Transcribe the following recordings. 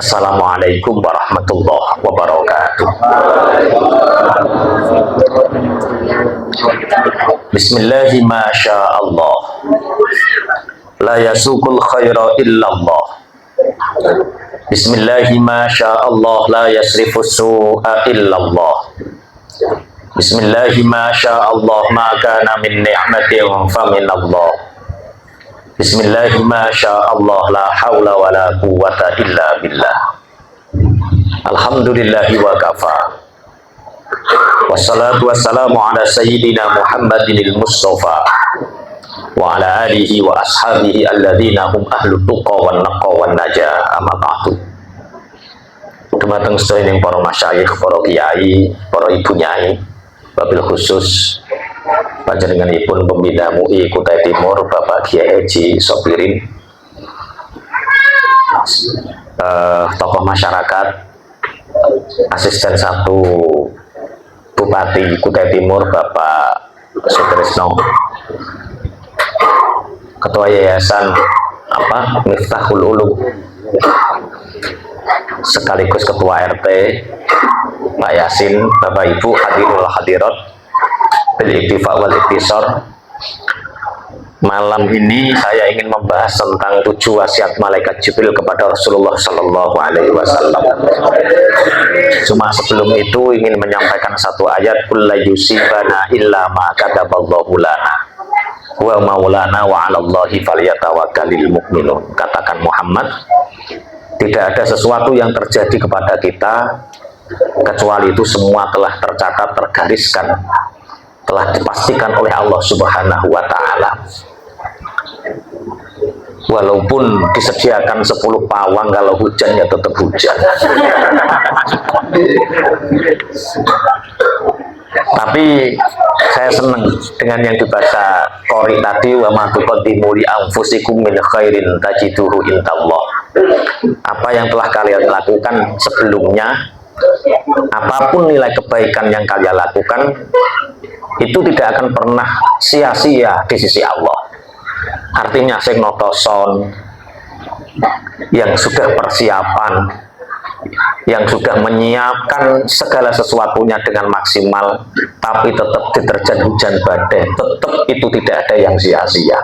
Assalamualaikum warahmatullahi wabarakatuh. Bismillahi masya Allah, la yasukul khaira illallah. Bismillahi masya Allah, la yasrifus su'a illallah. Bismillahi masya Allah, ma kana min ni'matin faminallah. Bismillahi masya Allah, la hawla wa la quwwata illa billah. Alhamdulillahi wa kafa. Wassalatu wassalamu ala sayyidina Muhammadinil Mustafa wa ala alihi wa ashabihi alladhina hum ahlu tuqa wan naqa wan najah, amma ba'du. Dumateng sedaya para masyayikh, para kiai, para ibu nyai, wabil khusus panjenenganipun pembina MUI Kutai Timur Bapak Kiai Haji Sobirin, tokoh masyarakat, asisten 1 Bupati Kutai Timur Bapak Sutrisno, Ketua Yayasan Miftahul Ulum, sekaligus Ketua RT Pak Yasin, Bapak Ibu hadirul hadirat bil iktifa wal iktisar. Malam ini saya ingin membahas tentang 7 wasiat malaikat Jibril kepada Rasulullah Sallallahu Alaihi Wasallam. Cuma sebelum itu ingin menyampaikan satu ayat, qul la yusibana illa ma kataballahu lana wa maulana wa 'alallahi falyatawakkalul mu'minun. Katakan Muhammad, tidak ada sesuatu yang terjadi kepada kita kecuali itu semua telah tercatat, tergariskan, telah dipastikan oleh Allah Subhanahu wa Ta'ala. Walaupun disediakan 10 pawang, kalau hujan ya tetap hujan. Tapi saya senang dengan yang dibaca Qori tadi, wa ma tuqaddimu li anfusikum min khairin tajiduhu indallah. Apa yang telah kalian lakukan sebelumnya, apapun nilai kebaikan yang kalian lakukan, itu tidak akan pernah sia-sia di sisi Allah. Artinya sing notoson, yang sudah persiapan, yang sudah menyiapkan segala sesuatunya dengan maksimal, tapi tetap diterjang hujan badai, tetap itu tidak ada yang sia-sia.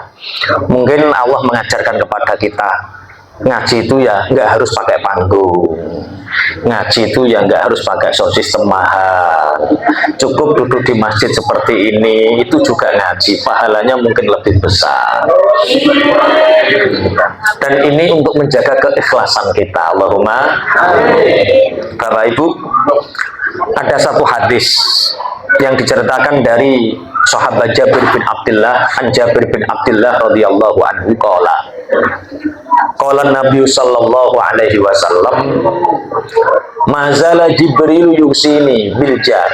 Mungkin Allah mengajarkan kepada kita, ngaji itu ya nggak harus pakai panggung, ngaji itu ya nggak harus pakai sound system mahal, cukup duduk di masjid seperti ini, itu juga ngaji, pahalanya mungkin lebih besar. Dan ini untuk menjaga keikhlasan kita. Allahumma amin. Bapak Ibu, ada satu hadis yang diceritakan dari sahabat Jabir bin Abdullah, an Jabir bin Abdullah radhiyallahu anhu qala Nabi sallallahu alaihi wasallam, mazala Jibril yusini bil jar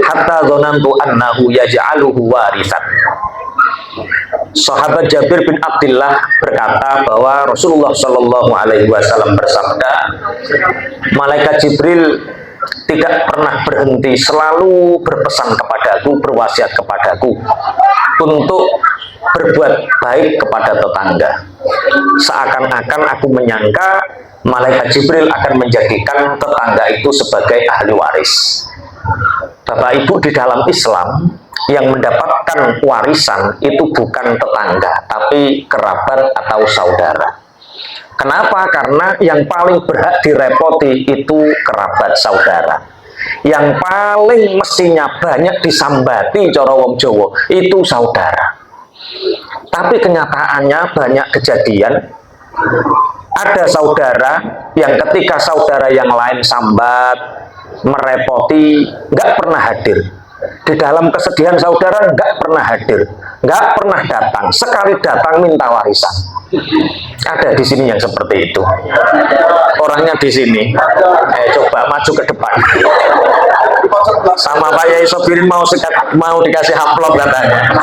hatta dzanantu annahu yaj'aluhu warisan. Sahabat Jabir bin Abdullah berkata bahwa Rasulullah sallallahu alaihi wasallam bersabda, malaikat Jibril tidak pernah berhenti, selalu berpesan kepadaku, berwasiat kepadaku untuk berbuat baik kepada tetangga. Seakan-akan aku menyangka malaikat Jibril akan menjadikan tetangga itu sebagai ahli waris. Bapak Ibu, di dalam Islam yang mendapatkan warisan itu bukan tetangga, tapi kerabat atau saudara. Kenapa? Karena yang paling berhak direpoti itu kerabat saudara. Yang paling mestinya banyak disambati cara wong Jawa itu saudara. Tapi kenyataannya banyak kejadian, ada saudara yang ketika saudara yang lain sambat, merepoti, nggak pernah hadir. Di dalam kesedihan saudara nggak pernah hadir, nggak pernah datang. Sekali datang minta warisan. Ada di sini yang seperti itu. Orangnya di sini. Coba maju ke depan. Sama Pak Yai Sobirin mau dikasih amplop katanya.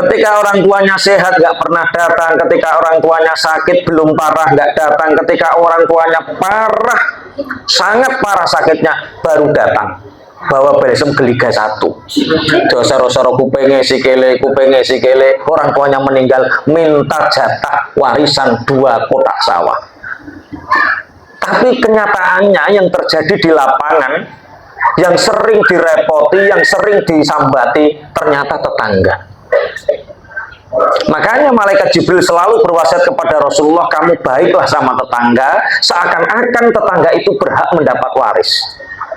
Ketika orang tuanya sehat nggak pernah datang, ketika orang tuanya sakit belum parah nggak datang, ketika orang tuanya parah, sangat parah sakitnya baru datang. bawa balsem geliga satu. Dosaro-saro kupenge sikile, orang tuanya meninggal minta jatah warisan 2 kotak sawah. Tapi kenyataannya yang terjadi di lapangan, yang sering direpoti, yang sering disambati, ternyata tetangga. Makanya malaikat Jibril selalu berwasiat kepada Rasulullah, kamu baiklah sama tetangga, seakan-akan tetangga itu berhak mendapat waris.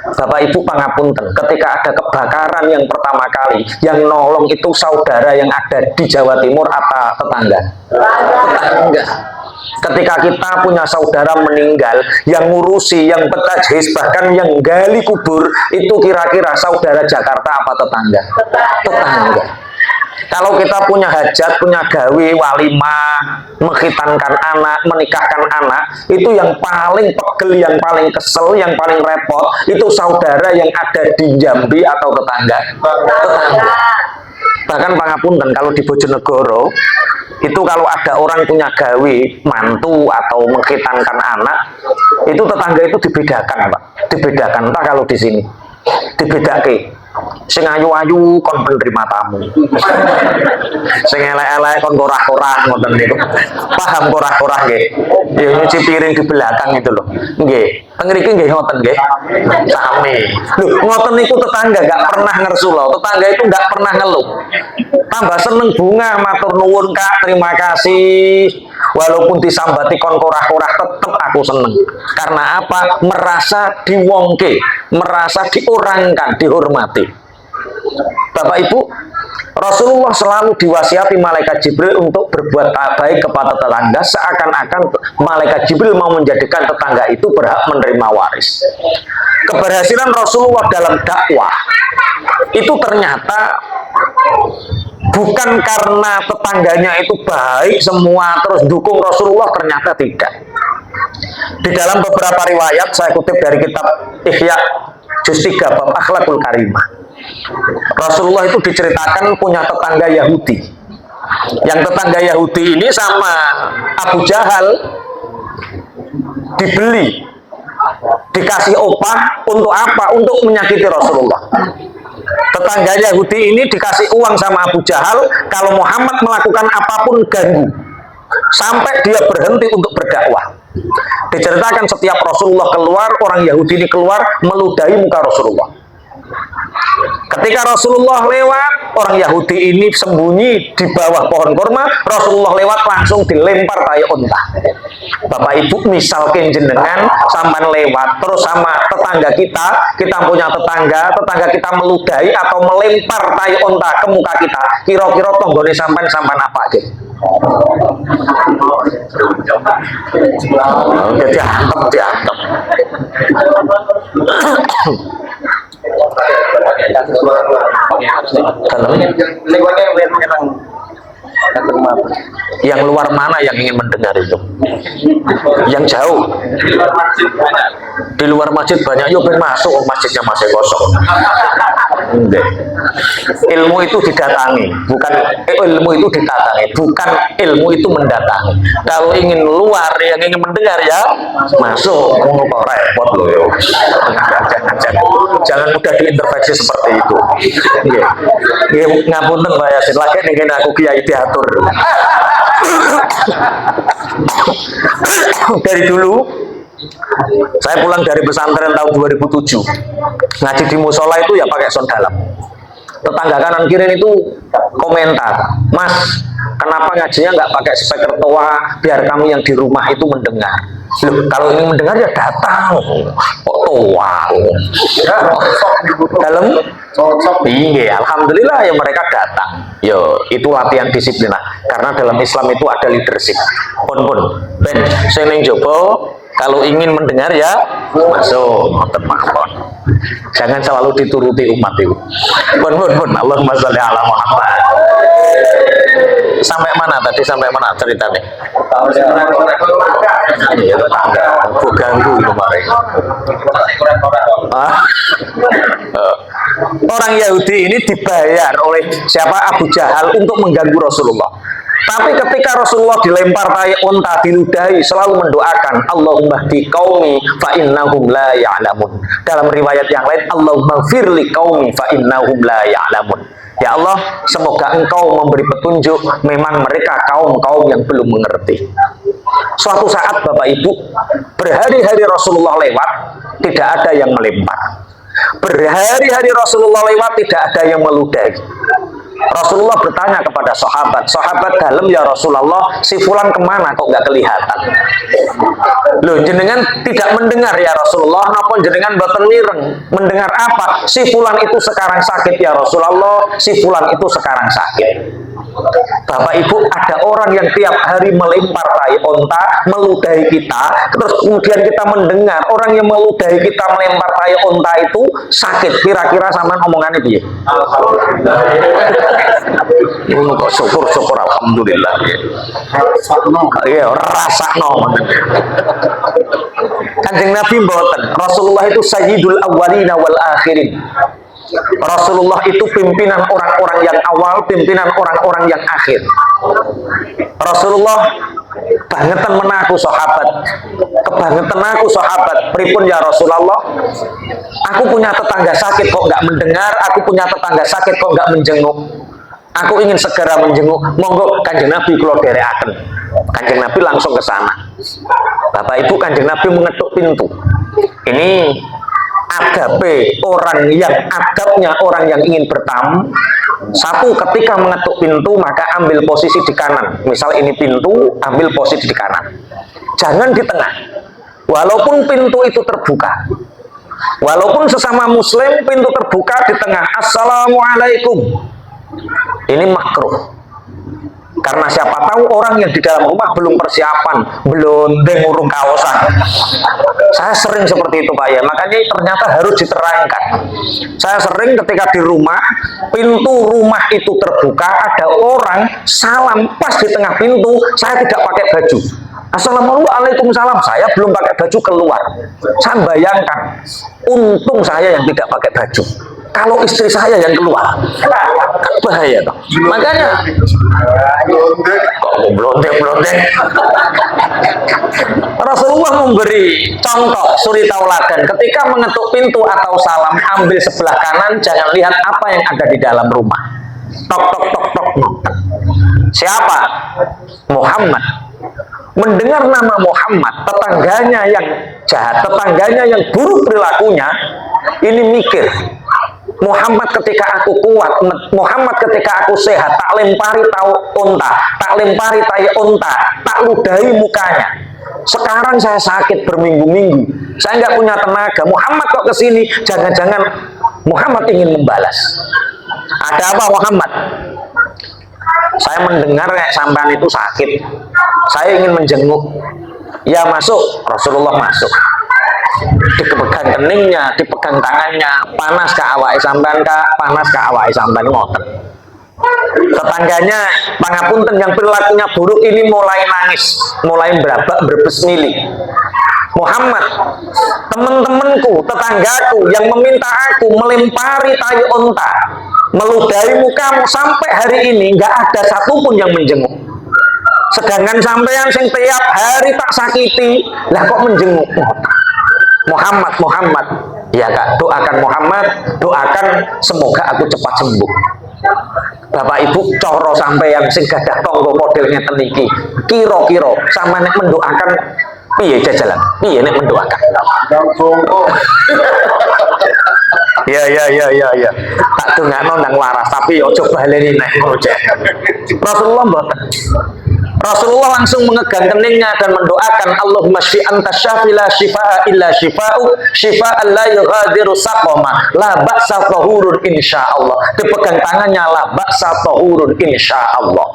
Bapak Ibu pangapunten, ketika ada kebakaran yang pertama kali, yang nolong itu saudara yang ada di Jawa Timur atau tetangga? Tetangga. Ketika kita punya saudara meninggal, yang ngurusi, yang petajis, bahkan yang gali kubur, itu kira-kira saudara Jakarta apa tetangga? Tetangga. Kalau kita punya hajat, punya gawe, walimah, menghitankan anak, menikahkan anak, itu yang paling pegel, yang paling kesel, yang paling repot, itu saudara yang ada di Jambi atau tetangga? Tetangga. Bahkan pangapunten, kalau di Bojonegoro, itu kalau ada orang punya gawe, mantu atau menghitankan anak, itu tetangga itu dibedakan, Pak. Dibedakan, entah kalau di sini. Dibedake. Sing ayu-ayu kon penerima tamu. Sing elek-elek kon korah-korah ngoten niku. Paham korah-korah nggih? Ya nyuci piring di belakang itu loh. Nggih. Teng mriki nggih ngoten nggih. Sami. Lho, ngoten niku tetangga gak pernah ngersula. Tetangga itu gak pernah ngeluh. Tambah seneng bunga, matur nuwun Kak, terima kasih. Walaupun disambati kon korah-korah tetep aku seneng. Karena apa? Merasa diwongke, merasa diorangkan, dihormati. Bapak Ibu, Rasulullah selalu diwasiati malaikat Jibril untuk berbuat baik kepada tetangga, seakan-akan malaikat Jibril mau menjadikan tetangga itu berhak menerima waris. Keberhasilan Rasulullah dalam dakwah itu ternyata bukan karena tetangganya itu baik semua terus dukung Rasulullah, ternyata tidak. Di dalam beberapa riwayat, saya kutip dari kitab Ihya juz 3 bab Akhlakul Karimah, Rasulullah itu diceritakan punya tetangga Yahudi. Yang tetangga Yahudi ini sama Abu Jahal dibeli, dikasih upah untuk apa? Untuk menyakiti Rasulullah. Tetangga Yahudi ini dikasih uang sama Abu Jahal, kalau Muhammad melakukan apapun ganggu, sampai dia berhenti untuk berdakwah. Diceritakan setiap Rasulullah keluar, orang Yahudi ini keluar meludahi muka Rasulullah. Ketika Rasulullah lewat, orang Yahudi ini sembunyi di bawah pohon kurma. Rasulullah lewat langsung dilempar kayak unta. Bapak Ibu, misalkan jenengan sampai lewat terus sama tetangga kita punya tetangga kita meludahi atau melempar tai unta ke muka kita, kira-kira tonggone sampai apa gitu? Diantep. Yang luar mana yang ingin mendengar itu? Yang jauh. Di luar masjid banyak. Yuk masuk, masjidnya masih kosong. Ilmu itu didatangi, bukan ilmu itu didatangi, bukan ilmu itu mendatangi. Kalau ingin luar, yang ingin mendengar ya masuk. Kok repot loh yo. Jangan mudah diintervensi seperti itu. Ngapunten Pak Yasin, lagi ingin aku kiai diatur. Dari dulu saya pulang dari pesantren tahun 2007, ngaji di musola itu ya pakai sound dalam. Tetangga kanan kiri itu komentar, Mas, kenapa ngajinya nggak pakai speaker tua biar kami yang di rumah itu mendengar? Loh, kalau ini mendengar ya datang. Kok tua? Dalam iya, alhamdulillah ya mereka datang. Yo, itu latihan disiplin lah. Karena dalam Islam itu ada leadership. Ben, saya neng jopo. Kalau ingin mendengar ya masuk, maafkan. Jangan selalu dituruti umat itu. Allahumma sholli ala Muhammad. Sampai mana tadi? Sampai mana ceritanya? Iya, tetangga. Aku ganggu kemarin. Orang Yahudi ini dibayar oleh siapa? Abu Jahal untuk mengganggu Rasulullah. Tapi ketika Rasulullah dilempar tai unta, diludahi, selalu mendoakan, Allahumma hdi qaumi fa innahum la ya'lamun. Dalam riwayat yang lain, Allahumma firli qaumi fa innahum la ya'lamun. Ya Allah, semoga Engkau memberi petunjuk, memang mereka kaum-kaum yang belum mengerti. Suatu saat Bapak Ibu, berhari-hari Rasulullah lewat, tidak ada yang melempar. Berhari-hari Rasulullah lewat, tidak ada yang meludahi. Rasulullah bertanya kepada sahabat, sahabat dalam ya Rasulullah, si fulan kemana kok nggak kelihatan? Loh, jenengan tidak mendengar ya Rasulullah, napa jenengan boten mireng? Mendengar apa? Si fulan itu sekarang sakit ya Rasulullah, si fulan itu sekarang sakit. Bapak Ibu, ada orang yang tiap hari melempar tai unta, meludahi kita, terus kemudian kita mendengar orang yang meludahi kita melempar tai unta itu sakit. Kira-kira sama omongannya dia? Syukur alhamdulillah. Iya, rasakno. Kanjeng Nabi mboten. Rasulullah itu sayyidul awwalina wal akhirin. Rasulullah itu pimpinan orang-orang yang awal, pimpinan orang-orang yang akhir. Rasulullah bangetan menaku sahabat, kebangetan aku sahabat. Pripun ya Rasulullah? Aku punya tetangga sakit kok nggak mendengar, aku punya tetangga sakit kok nggak menjenguk. Aku ingin segera menjenguk. Monggo Kanjeng Nabi kula dherekaken. Kanjeng Nabi langsung ke sana. Bapak Ibu, Kanjeng Nabi mengetuk pintu. Ini adabe orang yang adabnya orang yang ingin bertamu. Satu, ketika mengetuk pintu maka ambil posisi di kanan. Misal ini pintu, ambil posisi di kanan. Jangan di tengah. Walaupun pintu itu terbuka. Walaupun sesama muslim pintu terbuka di tengah. Assalamualaikum. Ini makruh. Karena siapa tahu orang yang di dalam rumah belum persiapan, belum ngurung kaosan. Saya sering seperti itu Pak ya, makanya ternyata harus diterangkan. Saya sering ketika di rumah, pintu rumah itu terbuka, ada orang salam pas di tengah pintu, saya tidak pakai baju. Assalamualaikum, saya belum pakai baju keluar. Saya bayangkan, untung saya yang tidak pakai baju. Kalau istri saya yang keluar, kan bahaya toh. Makanya kok blontek. Rasulullah memberi contoh suri tauladan ketika mengetuk pintu atau salam, ambil sebelah kanan, jangan lihat apa yang ada di dalam rumah. Tok tok tok tok. Siapa? Muhammad. Mendengar nama Muhammad, tetangganya yang jahat, tetangganya yang buruk perilakunya, ini mikir. Muhammad ketika aku kuat, Muhammad ketika aku sehat, tak lempari unta, tak lempari tai unta, tak ludahi mukanya. Sekarang saya sakit berminggu-minggu, saya nggak punya tenaga. Muhammad kok kesini? Jangan-jangan Muhammad ingin membalas. Ada apa Muhammad? Saya mendengar kayak sampean itu sakit. Saya ingin menjenguk. Ya masuk. Rasulullah masuk. Dipegang keningnya, dipegang tangannya, panas ke awake sampean kak, panas ke awake sampean ngoten. Tetangganya pangapunten yang perilakunya buruk ini mulai nangis, mulai berabak berbesmili. Muhammad, teman-temanku, tetanggaku yang meminta aku melempari tai unta, meludahi mukamu sampai hari ini nggak ada satupun yang menjenguk. Sedangkan sampean sing tiap hari tak sakiti, lah kok menjenguk? Muhammad, ya kak, doakan Muhammad, doakan semoga aku cepat sembuh. Bapak Ibu, coro sampai yang sing gadah tonggo modelnya teniki, kiro-kiro sama nek mendoakan, piye jajalan, piye nek mendoakan. Ya. Tak dongakno nang waras, tapi yo coba baleni nek ngoceh. Rasulullah mboten. Rasulullah langsung mengegang keningnya dan mendoakan, Allahumma shfi anta syafi la shifaa illa shifa'u shifa'an la yughadiru saqama la ba'sa tahurun insyaallah. Dipegang tangannya, la ba'sa tahurun insyaallah.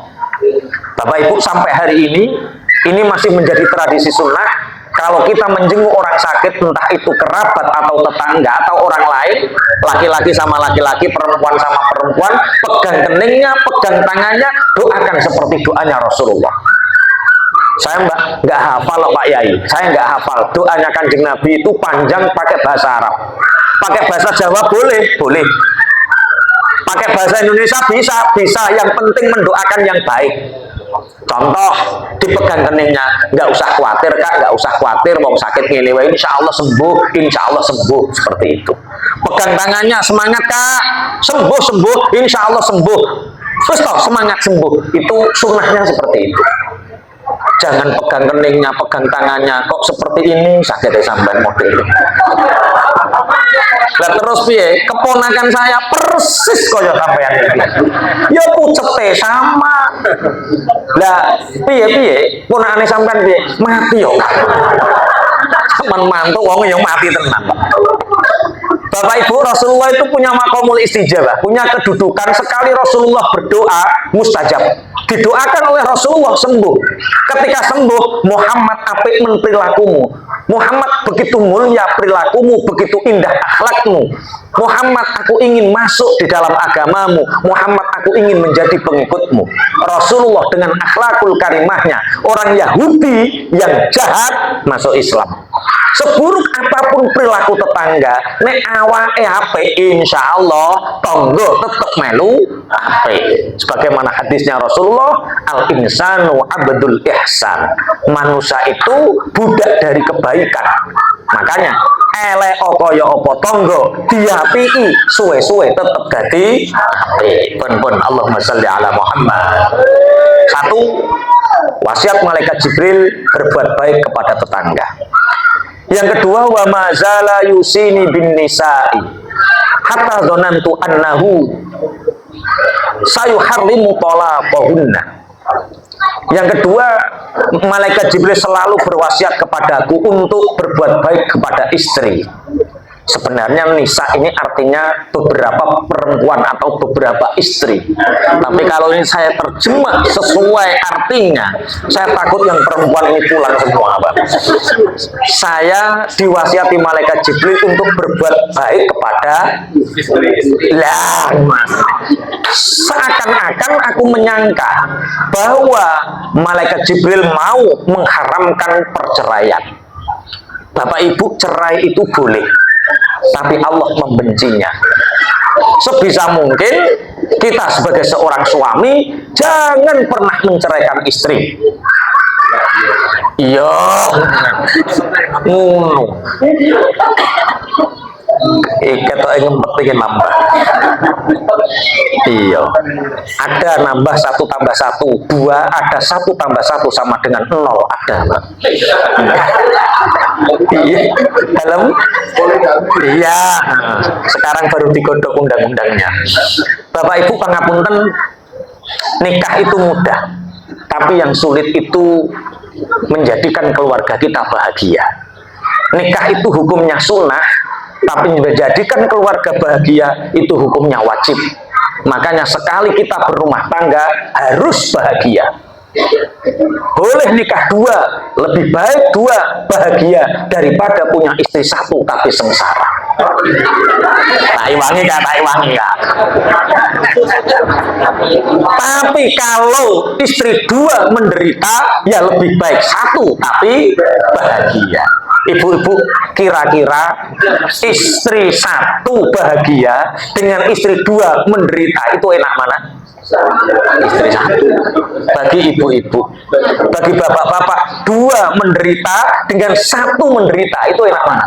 Bapak Ibu, sampai hari ini masih menjadi tradisi sunnah. Kalau kita menjenguk orang sakit, entah itu kerabat atau tetangga atau orang lain, laki-laki sama laki-laki, perempuan sama perempuan, pegang keningnya, pegang tangannya, doakan seperti doanya Rasulullah. Saya nggak hafal Pak Yai, saya nggak hafal doanya Kanjeng Nabi itu panjang, pakai bahasa Arab, pakai bahasa Jawa boleh, pakai bahasa Indonesia bisa, yang penting mendoakan yang baik. Contoh, dipegang keningnya, nggak usah khawatir kak, nggak usah khawatir, mau sakit ngene wae, insya Allah sembuh, insya Allah sembuh, seperti itu. Pegang tangannya, semangat kak, sembuh sembuh, insya Allah sembuh, terus toh semangat sembuh, itu sunnahnya seperti itu. Jangan pegang keningnya, pegang tangannya, kok seperti ini sakit sampai model ini. Lah terus piye? Keponakan saya persis kaya sampean iki. Ya pucete sama. Lah piye ponakane sampean piye? Mati yo. Teman mantu wong yang mati tenan. Bapak Ibu, Rasulullah itu punya makomul istijabah, punya kedudukan sekali Rasulullah berdoa mustajab. Didoakan oleh Rasulullah sembuh. Ketika sembuh, Muhammad apik men perilakumu. Muhammad begitu mulia perilakumu, begitu indah akhlakmu. Muhammad, aku ingin masuk di dalam agamamu. Muhammad, aku ingin menjadi pengikutmu. Rasulullah dengan akhlakul karimahnya, orang Yahudi yang jahat masuk Islam. Seburuk apapun perilaku tetangga, nek awake apik insya Allah tonggo tetep melu apik. Sebagaimana hadisnya Rasulullah, al insanu abdul ihsan. Manusia itu budak dari kebaikan. Makanya elek kaya apa tonggo diapiki suwe-suwe tetep dadi apik. Pun Allahumma sholli ala Muhammad. Satu, wasiat malaikat Jibril berbuat baik kepada tetangga. Yang kedua, wa mazala yusini bin nisa'i hatta dzanantu annahu sayuharrimu talaqahunna. Yang kedua, malaikat Jibril selalu berwasiat kepadaku untuk berbuat baik kepada istri. Sebenarnya nisa ini artinya beberapa perempuan atau beberapa istri. Tapi kalau ini saya terjemah sesuai artinya, saya takut yang perempuan ini pulang semua, Pak. Saya diwasiati malaikat Jibril untuk berbuat baik kepada lah, Mas. Seakan-akan aku menyangka bahwa malaikat Jibril mau mengharamkan perceraian. Bapak Ibu, cerai itu boleh, tapi Allah membencinya. Sebisa mungkin kita sebagai seorang suami jangan pernah menceraikan istri. Iya, ketok ngempet nambah. Iya, ada nambah 1 tambah 1 2, ada 1 tambah 1 sama dengan 0, ada. Iya, dalam iya, sekarang baru digodok undang-undangnya. Bapak Ibu pangapunten, nikah itu mudah, tapi yang sulit itu menjadikan keluarga kita bahagia. Nikah itu hukumnya sunnah, tapi menjadikan keluarga bahagia itu hukumnya wajib. Makanya sekali kita berumah tangga harus bahagia. Boleh nikah 2, lebih baik 2 bahagia daripada punya istri 1 tapi sengsara. Tak iwangi kak. Tapi kalau istri 2 menderita, ya lebih baik 1 tapi bahagia. Ibu-ibu, kira-kira istri 1 bahagia dengan istri 2 menderita, itu enak mana? Istri 1. Bagi ibu-ibu, bagi bapak-bapak, 2 menderita dengan 1 menderita, itu enak mana?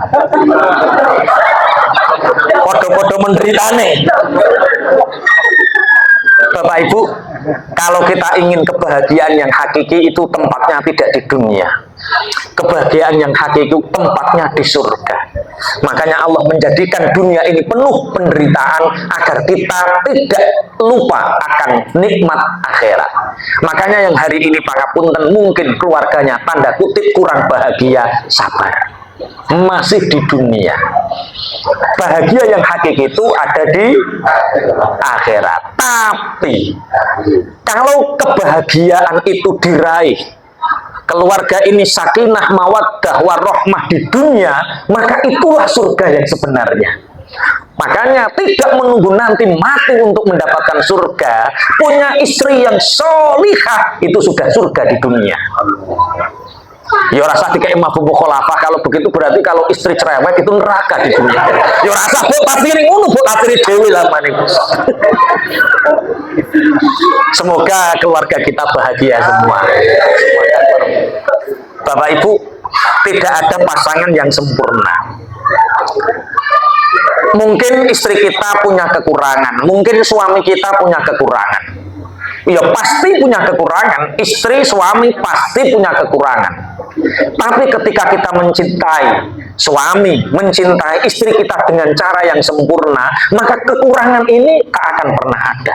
Podo-podo menderita nih. Bapak Ibu, kalau kita ingin kebahagiaan yang hakiki, itu tempatnya tidak di dunia. Kebahagiaan yang hakiki tempatnya di surga. Makanya Allah menjadikan dunia ini penuh penderitaan agar kita tidak lupa akan nikmat akhirat. Makanya yang hari ini pangapunten mungkin keluarganya tanda kutip kurang bahagia, sabar. Masih di dunia. Bahagia yang hakiki itu ada di akhirat. Tapi kalau kebahagiaan itu diraih, keluarga ini sakinah, mawaddah, warahmah di dunia, maka itulah surga yang sebenarnya. Makanya tidak menunggu nanti mati untuk mendapatkan surga. Punya istri yang solihah itu sudah surga di dunia. Ya rasa dikei mafhum mukhalafah. Kalau begitu berarti kalau istri cerewet itu neraka di dunia. Ya rasa Bu pasti ini ngono Bu akhire dhewe lah maning. Semoga keluarga kita bahagia semua. Bapak Ibu, tidak ada pasangan yang sempurna. Mungkin istri kita punya kekurangan, mungkin suami kita punya kekurangan. Ya pasti punya kekurangan, istri, suami pasti punya kekurangan. Tapi ketika kita mencintai suami, mencintai istri kita dengan cara yang sempurna, maka kekurangan ini tak akan pernah ada.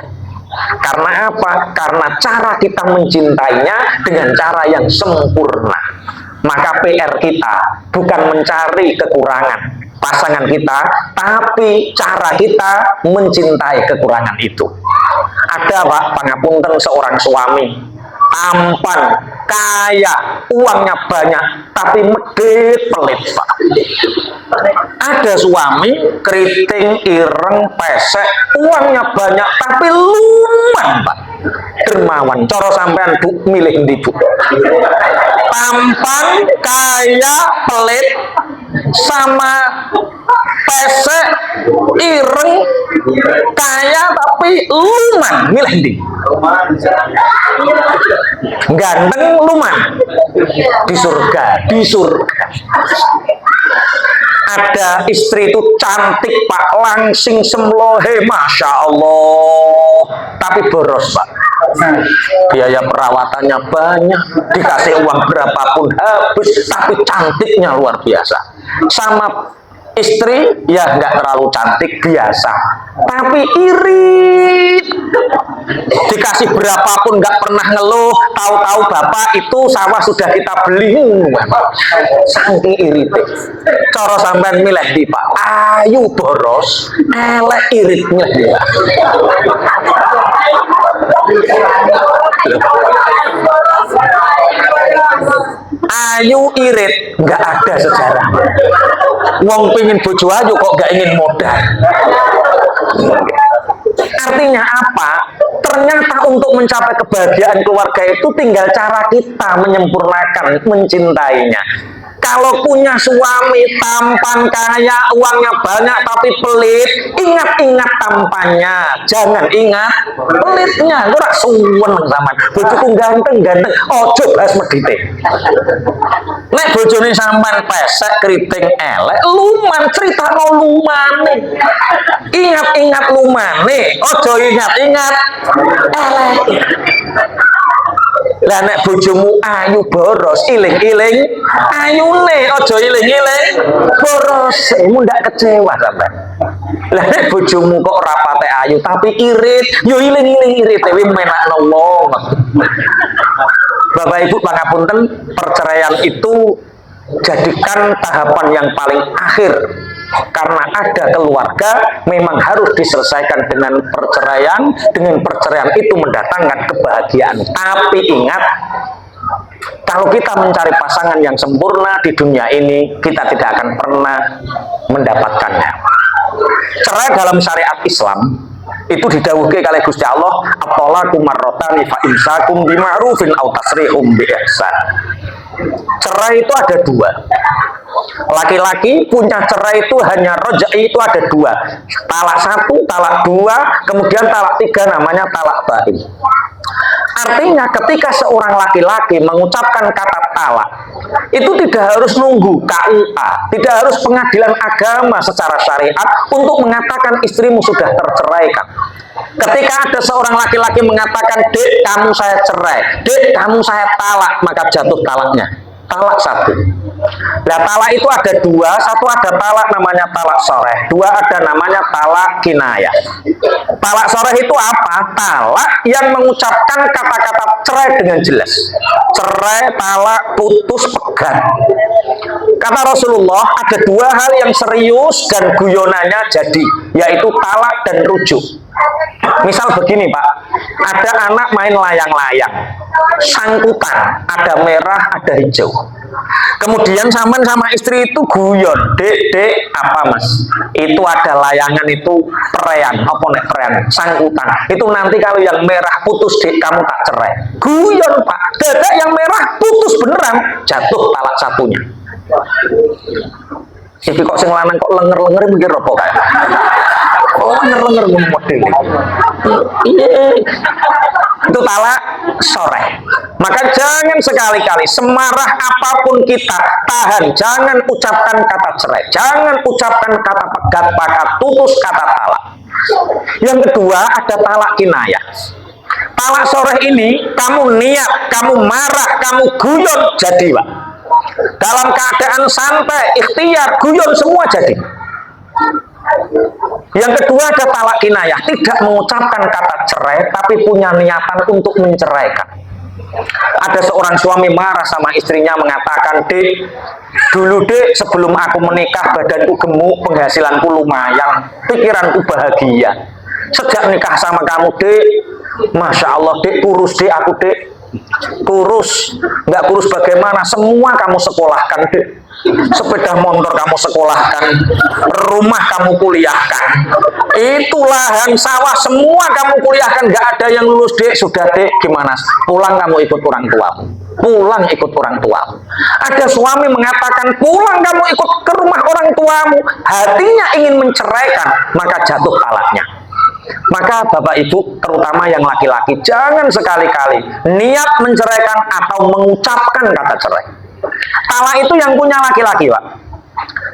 Karena apa? Karena cara kita mencintainya dengan cara yang sempurna. Maka PR kita bukan mencari kekurangan pasangan kita, tapi cara kita mencintai kekurangan itu. Ada Pak, pangapunten seorang suami, tampan, kaya, uangnya banyak, tapi medit pelit Pak. Ada suami, keriting, ireng, pesek, uangnya banyak, tapi luman Pak. Dermawan, coro sampean Bu, milih ndi Bu? Tampan, kaya, pelit, sama pesek, ireng, kaya tapi luman, milih ndi? Ganteng, luman, di surga, di surga. Ada istri itu cantik Pak, langsing semlohe, Masya Allah, tapi boros Pak. Biaya perawatannya banyak, dikasih uang berapapun habis, tapi cantiknya luar biasa. Sama istri ya nggak terlalu cantik, biasa, tapi iri, dikasih berapapun nggak pernah ngeluh. Tahu-tahu bapak itu sawah sudah kita beli, saking irit. Coro sampean milih di Pak, ayu boros, elek irit milih di Pak. Ayu irit nggak ada sejarah. Wong pingin bojo ayu kok gak ingin modal. Artinya apa? Ternyata untuk mencapai kebahagiaan keluarga itu tinggal cara kita menyempurnakan mencintainya. Kalau punya suami tampan, kaya, uangnya banyak tapi pelit, ingat-ingat tampannya, jangan ingat pelitnya. Ora suwen sampean. Bojoku ganteng-ganteng, ojo bahas medite. Nek bojone sampean pesek, keriting, elek, luman, critakno lumane. Ingat-ingat lumane, ojo ingat-ingat elek. Lah nek bojomu ayu boros, iling-iling ayune, aja iling-iling boros, mu ndak kecewa sampean. Lah nek bojomu kok ora pate ayu tapi irit, yo iling-iling irit dewe menakno wong. Bapak Ibu pangapunten, perceraian itu jadikan tahapan yang paling akhir. Karena ada keluarga memang harus diselesaikan dengan perceraian. Dengan perceraian itu mendatangkan kebahagiaan. Tapi ingat, kalau kita mencari pasangan yang sempurna di dunia ini, kita tidak akan pernah mendapatkannya. Cerai dalam syariat Islam itu didhawuhke kalih Gusti Allah, at-thalaqu marratani fa imsakum bima'rufin aw tasrihum bi ihsan. Cerai itu ada dua. Laki-laki punya cerai itu hanya rojai itu ada dua. Talak satu, talak dua, kemudian talak tiga, namanya talak bain. Artinya ketika seorang laki-laki mengucapkan kata talak, itu tidak harus nunggu KUA, tidak harus pengadilan agama secara syariat untuk mengatakan istrimu sudah terceraikan. Ketika ada seorang laki-laki mengatakan, dek kamu saya cerai, dek kamu saya talak, maka jatuh talaknya. Talak satu. Nah, talak itu ada dua. Satu ada talak namanya talak soreh, dua ada namanya talak kinayah. Talak soreh itu apa? Talak yang mengucapkan kata-kata cerai dengan jelas. Cerai, talak, putus, pegat. Kata Rasulullah, ada dua hal yang serius dan guyonannya jadi, yaitu talak dan rujuk. Misal begini Pak, ada anak main layang-layang, sangkutan, ada merah, ada hijau. Kemudian sampean sama istri itu guyon, dek apa mas? Itu ada layangan itu perean, apa nek perean? Sangkutan. Itu nanti kalau yang merah putus dek kamu tak cerai. Guyon pak, dek yang merah putus beneran, jatuh talak satunya. Iki kok sing lanang kok lenger-lenger mikir apa kae? Oh lenger-lenger model. Iya. Itu talak sore. Maka jangan sekali-kali semarah apapun kita tahan, jangan ucapkan kata cerai, jangan ucapkan kata pegat, kata putus, kata talak. Yang kedua ada talak kinayah. Talak sore ini kamu niat, kamu marah, kamu guyon jadi pak. Dalam keadaan santai, ikhtiar, guyon semua jadi. Yang kedua ada talak kinayah, tidak mengucapkan kata cerai tapi punya niatan untuk menceraikan. Ada seorang suami marah sama istrinya mengatakan, dek, dulu dek sebelum aku menikah badanku gemuk, penghasilanku lumayan, pikiranku bahagia. Sejak nikah sama kamu dek, masya Allah dek, kurus dek aku dek, kurus, nggak kurus bagaimana, semua kamu sekolahkan dek. Sepeda motor kamu sekolahkan, rumah kamu kuliahkan, itu lahan sawah semua kamu kuliahkan, nggak ada yang lulus dek. Sudah dek, gimana? Pulang kamu ikut orang tuamu, pulang ikut orang tuamu. Ada suami mengatakan pulang kamu ikut ke rumah orang tuamu, hatinya ingin menceraikan, maka jatuh talaknya. Maka bapak ibu terutama yang laki-laki jangan sekali-kali niat menceraikan atau mengucapkan kata cerai. Talak itu yang punya laki-laki pak.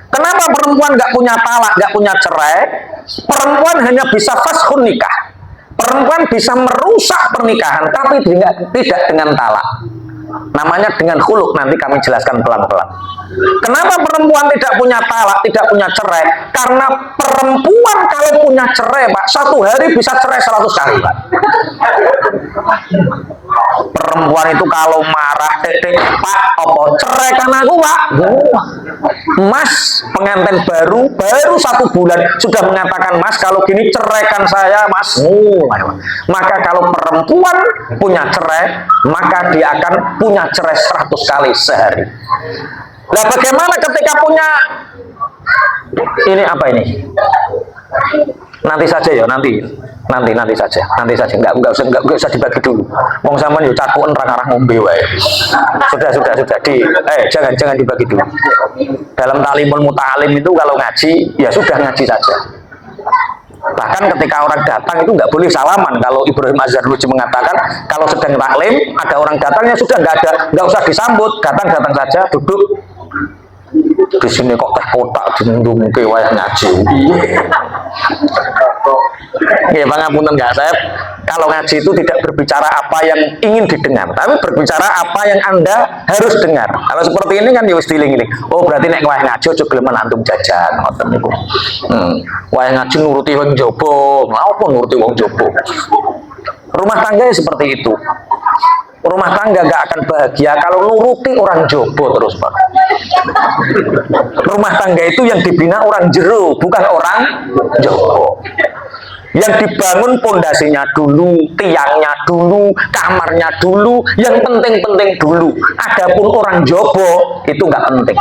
Kenapa perempuan nggak punya talak, nggak punya cerai? Perempuan hanya bisa fashun nikah. Perempuan bisa merusak pernikahan tapi tidak dengan talak. Namanya dengan khuluk, nanti kami jelaskan pelan-pelan. Kenapa perempuan tidak punya talak, tidak punya cerai? Karena perempuan kalau punya cerai pak, satu hari bisa cerai 100 kali pak. Perempuan itu kalau marah, dek pak, apa ceraikan aku pak? Mas pengantin baru 1 bulan sudah mengatakan, mas kalau gini ceraikan saya mas. Maka kalau perempuan punya cerai, maka dia akan punya cerai 100 kali sehari. Nah bagaimana ketika punya ini apa ini? Nanti saja ya, nanti saja, nggak usah dibagi dulu. Wong sampean yo cakuken arah ngombe wae. Sudah jangan dibagi dulu. Dalam ta'limul muta'alim itu kalau ngaji ya sudah ngaji saja. Bahkan ketika orang datang itu nggak boleh salaman. Kalau Ibrahim Az-Zarnuji mengatakan kalau sedang taklim ada orang datangnya sudah nggak usah disambut, datang saja, duduk. Di sini kok teh kotak jendung ke wayah ngaji. Ya pangapunten nggak, saya kalau ngaji itu tidak berbicara apa yang ingin didengar, tapi berbicara apa yang Anda harus dengar. Kalau seperti ini kan ya wis diling-iling. Oh berarti nek wayah ngaji aja geleman antum jajan ngoten niku. Wayah ngaji nuruti wong jaba, apa nuruti wong jaba. Rumah tangga seperti itu. Rumah tangga gak akan bahagia kalau nuruti orang jobo terus pak. Rumah tangga itu yang dibina orang jero, bukan orang jobo. Yang dibangun pondasinya dulu, tiangnya dulu, kamarnya dulu, yang penting-penting dulu. Adapun orang jobo itu nggak penting.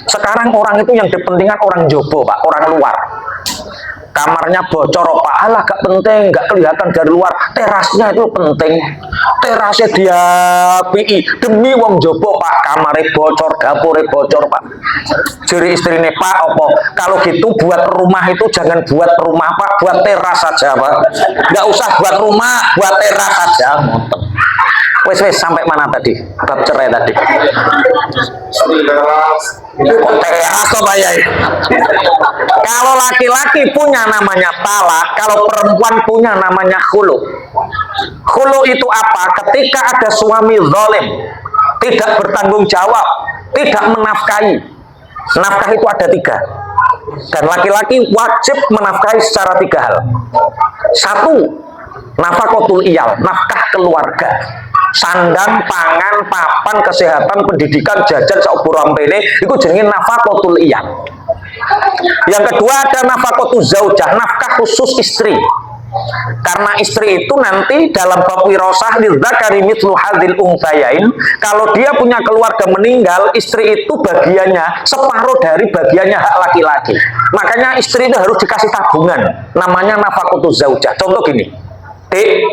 Sekarang orang itu yang dipentingkan orang jobo pak, orang luar. Kamarnya bocor pak, alah gak penting, gak kelihatan dari luar. Terasnya itu penting, terasnya dia PI demi wong jobo pak, kamarnya bocor, dapurnya bocor pak. Jadi istrinya pak, opo kalau gitu buat rumah itu jangan buat rumah pak, buat teras saja pak. Gak usah buat rumah, buat teras saja. Wes sampai mana tadi? Bab cerai tadi. Teras apa ya? Kalau laki-laki punya namanya talak, kalau perempuan punya namanya khulu. Khulu itu apa? Ketika ada suami zalim, tidak bertanggung jawab, tidak menafkahi. Nafkah itu ada 3. Dan laki-laki wajib menafkahi secara 3 hal. 1. Nafaqatul iyal, nafkah keluarga. Sandang, pangan, papan, kesehatan, pendidikan, jajan, saubur rampene, itu jenenge nafaqatul iyal. Yang kedua ada nafaqatul zaujah, nafkah khusus istri. Karena istri itu nanti dalam bab wirasah lidzakari mithlu hadzil unthayain, kalau dia punya keluarga meninggal, istri itu bagiannya separuh dari bagiannya hak laki-laki. Makanya istri itu harus dikasih tabungan, namanya nafaqatuz zaujah. Contoh gini, Dek,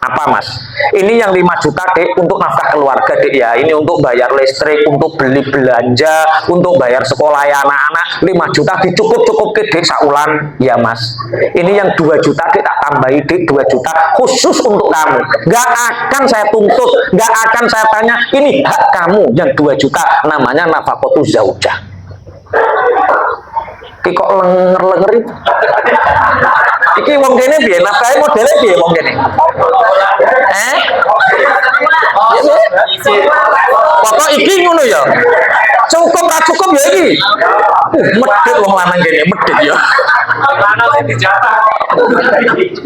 apa mas? Ini yang 5 juta dek untuk nafkah keluarga dek ya. Ini untuk bayar listrik, untuk beli belanja, untuk bayar sekolah ya anak-anak. 5 juta dicukup-cukup ke dek saulan ya mas. Ini yang 2 juta dek tak tambahi dek 2 juta khusus untuk kamu. Gak akan saya tuntut, gak akan saya tanya. Ini hak kamu yang 2 juta, namanya nafaqatuz zaujah. Ki kok lenger-lenger itu? Iki wong kene piye? Nafkahe modele piye wong kene? Pokok iki ngono ya. Cukup ra cukup ya iki. Medhit wong lanang kene, medhit ya.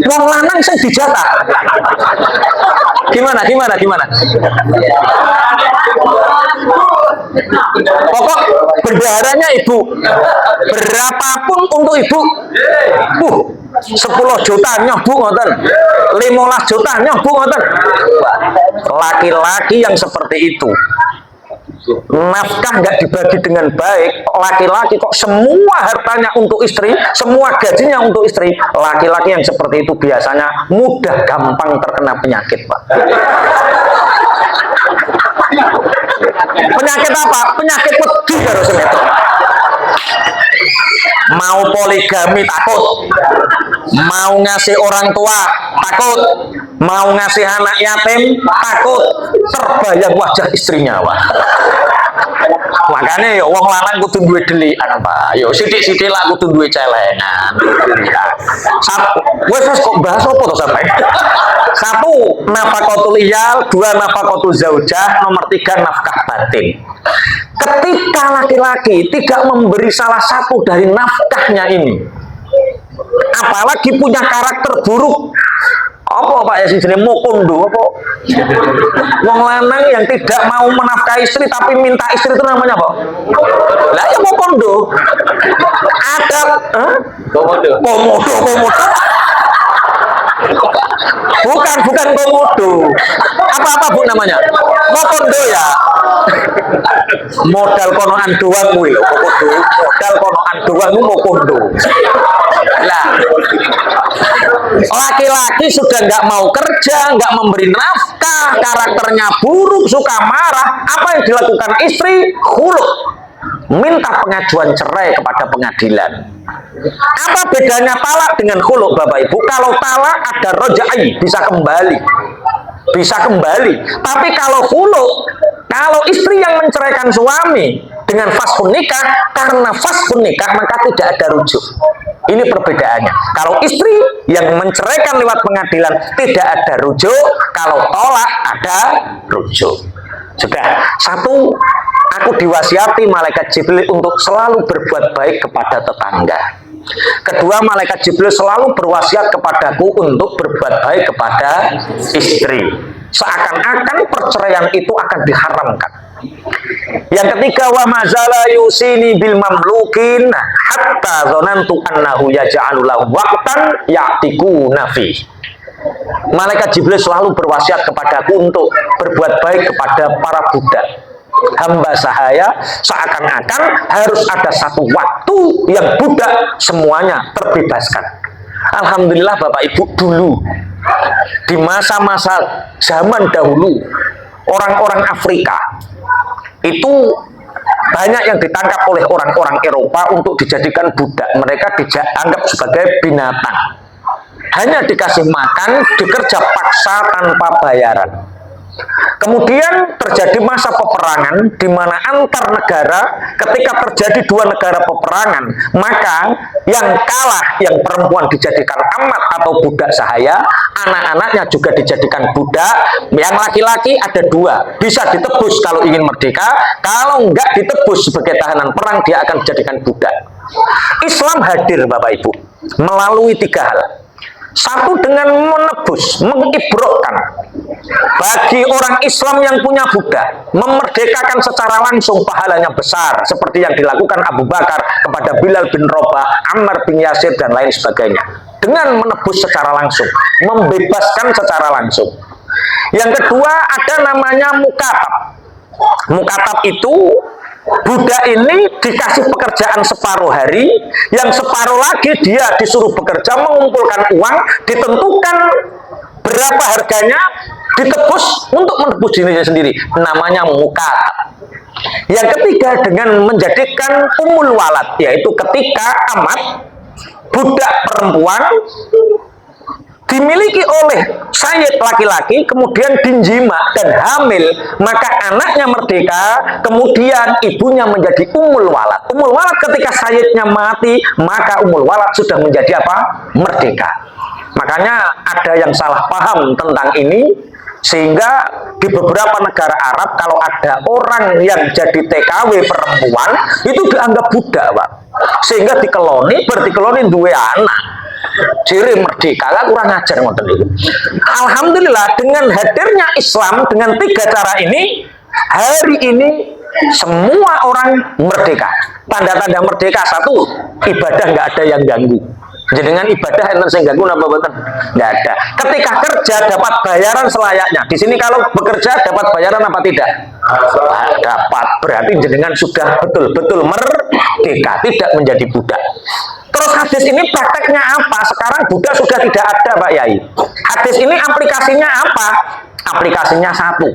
Wong lanang sing dijatah. Gimana? Pokok bendaharanya ibu, berapapun untuk ibu. 10 juta nyobu ngoten, 15 juta nyobu ngoten. Laki-laki yang seperti itu, nafkah nggak dibagi dengan baik. Laki-laki kok semua hartanya untuk istri, semua gajinya untuk istri. Laki-laki yang seperti itu biasanya mudah gampang terkena penyakit, Pak. Penyakit apa? Penyakit wedi karo sinetron. Mau poligami takut, mau ngasih orang tua takut, mau ngasih anak yatim takut, terbayang wajah istrinya, Pak. Makanya ya wong lanang kudu duwe delikan, Pak. Yo sithik-sithik lah kudu duwe celengan. Wes kok bahas apa to sampe? 1 nafaqatul iyal, 2 nafaqatuz zaujah, nomor 3 nafkah batin. Ketika laki-laki tidak memberi salah satu dari nafkahnya ini, apalagi punya karakter buruk, apa Pak ya sing jenenge mokondo apa? Wong lanang yang tidak mau menafkahi istri tapi minta istri itu namanya apa? Lah ya mokondo. Ada komodo. Bukan komodo. Apa Bu namanya? Mokondo ya. Modal konoan doang kuwi lho, komodo. Modal konoan doang ku mokondo. Lah, laki-laki sudah nggak mau kerja, nggak memberi nafkah, karakternya buruk, suka marah. Apa yang dilakukan istri? Khulu, minta pengajuan cerai kepada pengadilan. Apa bedanya talak dengan khulu, Bapak Ibu? Kalau talak ada rojai, bisa kembali. Tapi kalau khulu, kalau istri yang menceraikan suami dengan fashun nikah, karena fashun nikah maka tidak ada rujuk. Ini perbedaannya. Kalau istri yang menceraikan lewat pengadilan tidak ada rujuk, kalau tolak ada rujuk. Sudah. 1, aku diwasiati malaikat Jibril untuk selalu berbuat baik kepada tetangga. 2, malaikat Jibril selalu berwasiat kepadaku untuk berbuat baik kepada istri. Seakan-akan perceraian itu akan diharamkan. Yang 3, wa mazala yusini bil mamlukin hatta dzanantu annahu yaj'alu lahu waqtan ya'tikuna fi. Malaikat Jibril selalu berwasiat kepadaku untuk berbuat baik kepada para budak, hamba sahaya, seakan-akan harus ada satu waktu yang budak semuanya terbebaskan. Alhamdulillah Bapak Ibu, dulu di masa-masa zaman dahulu orang-orang Afrika itu banyak yang ditangkap oleh orang-orang Eropa untuk dijadikan budak. Mereka dianggap sebagai binatang, hanya dikasih makan, dikerja paksa tanpa bayaran. Kemudian terjadi masa peperangan di mana antar negara, ketika terjadi 2 negara peperangan, maka yang kalah, yang perempuan dijadikan amat atau budak sahaya, anak-anaknya juga dijadikan budak. Yang laki-laki ada 2, bisa ditebus kalau ingin merdeka, kalau enggak ditebus sebagai tahanan perang, dia akan dijadikan budak. Islam hadir Bapak Ibu melalui 3 hal. Satu dengan menebus, mengibrokkan bagi orang Islam yang punya Buddha, memerdekakan secara langsung, pahalanya besar seperti yang dilakukan Abu Bakar kepada Bilal bin Rabah, Ammar bin Yasir dan lain sebagainya, dengan menebus secara langsung, membebaskan secara langsung. Yang kedua ada namanya mukatab. Mukatab itu Buddha ini dikasih pekerjaan separuh hari, yang separuh lagi dia disuruh bekerja mengumpulkan uang, ditentukan berapa harganya, ditebus untuk menebus dirinya sendiri, namanya mukatab. Yang ketiga dengan menjadikan umul walad, yaitu ketika amat budak perempuan dimiliki oleh sayyid laki-laki, kemudian dinjima dan hamil, maka anaknya merdeka, kemudian ibunya menjadi umul walad. Umul walad ketika sayyidnya mati, maka umul walad sudah menjadi apa? Merdeka. Makanya ada yang salah paham tentang ini, sehingga di beberapa negara Arab kalau ada orang yang jadi TKW perempuan itu dianggap budak, Pak. Sehingga dikeloni, berdikeloni dua anak. Ciri merdeka, lah kurang ajar ngoten niku. Alhamdulillah dengan hadirnya Islam dengan tiga cara ini, hari ini semua orang merdeka. Tanda-tanda merdeka: satu, ibadah nggak ada yang ganggu. Jadi dengan ibadah enten sing ganggu napa mboten? Nggak ada. Ketika kerja dapat bayaran selayaknya. Di sini kalau bekerja dapat bayaran apa tidak? Dapat. Berarti jenengan sudah betul-betul merdeka, tidak menjadi budak. Terus hadis ini prakteknya apa? Sekarang budak sudah tidak ada, Pak Yai. Hadis ini aplikasinya apa? Aplikasinya satu.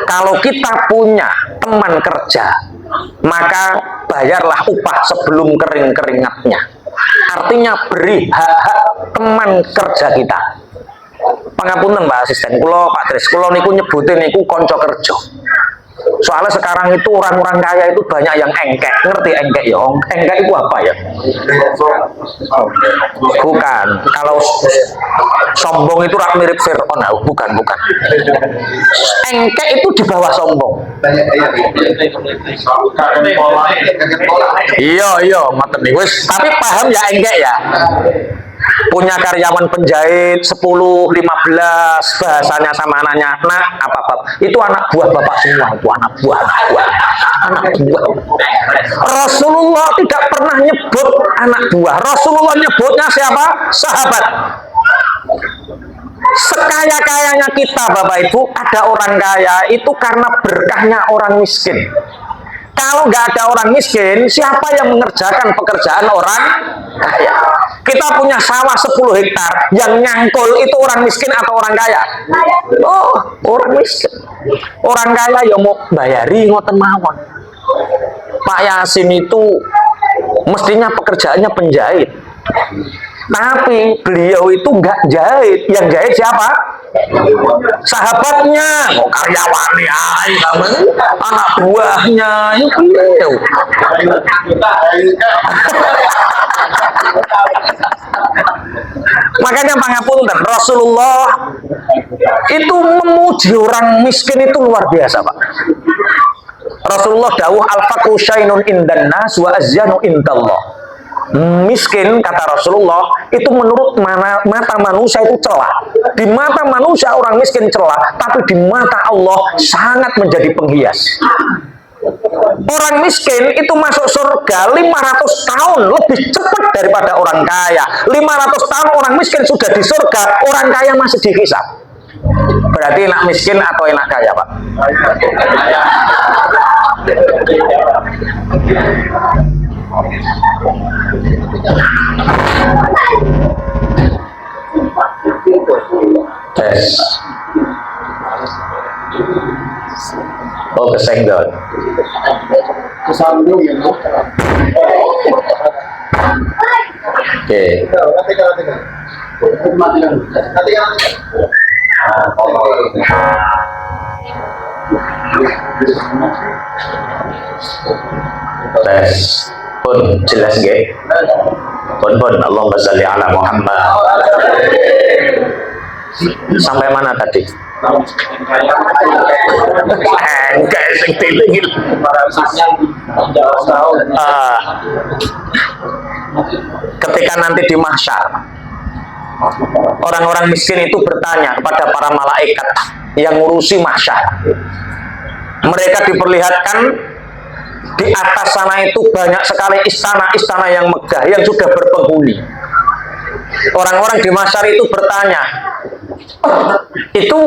Kalau kita punya teman kerja, maka bayarlah upah sebelum kering keringatnya. Artinya beri hak-hak teman kerja kita. Pangapunten Pak Asisten, kulo Pak Tris, kulo niku nyebutin niku konco kerja. Soalnya sekarang itu orang-orang kaya itu banyak yang engkek. Ngerti engkek ya? Engkek itu apa ya? Bukan. Kalau sombong itu rak mirip Fir'aun. Bukan. Engkek itu di bawah sombong. Iya, ngoten niku. Tapi paham ya engkek ya? Punya karyawan penjahit 10, 15, bahasanya sama anaknya, nak apa itu anak buah bapak semua, itu anak buah. Rasulullah tidak pernah nyebut anak buah. Rasulullah nyebutnya siapa? Sahabat. Sekaya-kayanya kita Bapak Ibu, ada orang kaya itu karena berkahnya orang miskin. Kalau nggak ada orang miskin, siapa yang mengerjakan pekerjaan orang kaya? Kita punya sawah 10 hektar, yang nyangkul itu orang miskin atau orang kaya? Oh, orang miskin. Orang kaya ya mau bayari ngoten mawon. Pak Yasin itu mestinya pekerjaannya penjahit. Tapi beliau itu nggak jahit. Yang jahit siapa? Sahabatnya. Oh, karyawannya, anak buahnya, itu beliau. Makanya pangapunten, Rasulullah itu memuji orang miskin itu luar biasa, Pak. Rasulullah dawuh al-faqru syainun indan nas wa azyanu indallah. Miskin, kata Rasulullah, itu menurut mata manusia itu celah. Di mata manusia orang miskin celah, tapi di mata Allah sangat menjadi penghias. Orang miskin itu masuk surga 500 tahun lebih cepat daripada orang kaya. 500 tahun orang miskin sudah di surga, orang kaya masih dihisab. Berarti enak miskin atau enak kaya, Pak? Tes. Oh, kesenggol. Kesambung ya. Oke. Tes. Pun jelas nggih? Pun Allahumma sholli ala Muhammad. Sampai mana tadi? Enggak sing tinggi. Ketika nanti di mahsyar, Orang-orang miskin itu bertanya kepada para malaikat yang ngurusi mahsyar. Mereka diperlihatkan di atas sana itu banyak sekali istana-istana yang megah yang sudah berpenghuni. Orang-orang di mahsyar itu bertanya, itu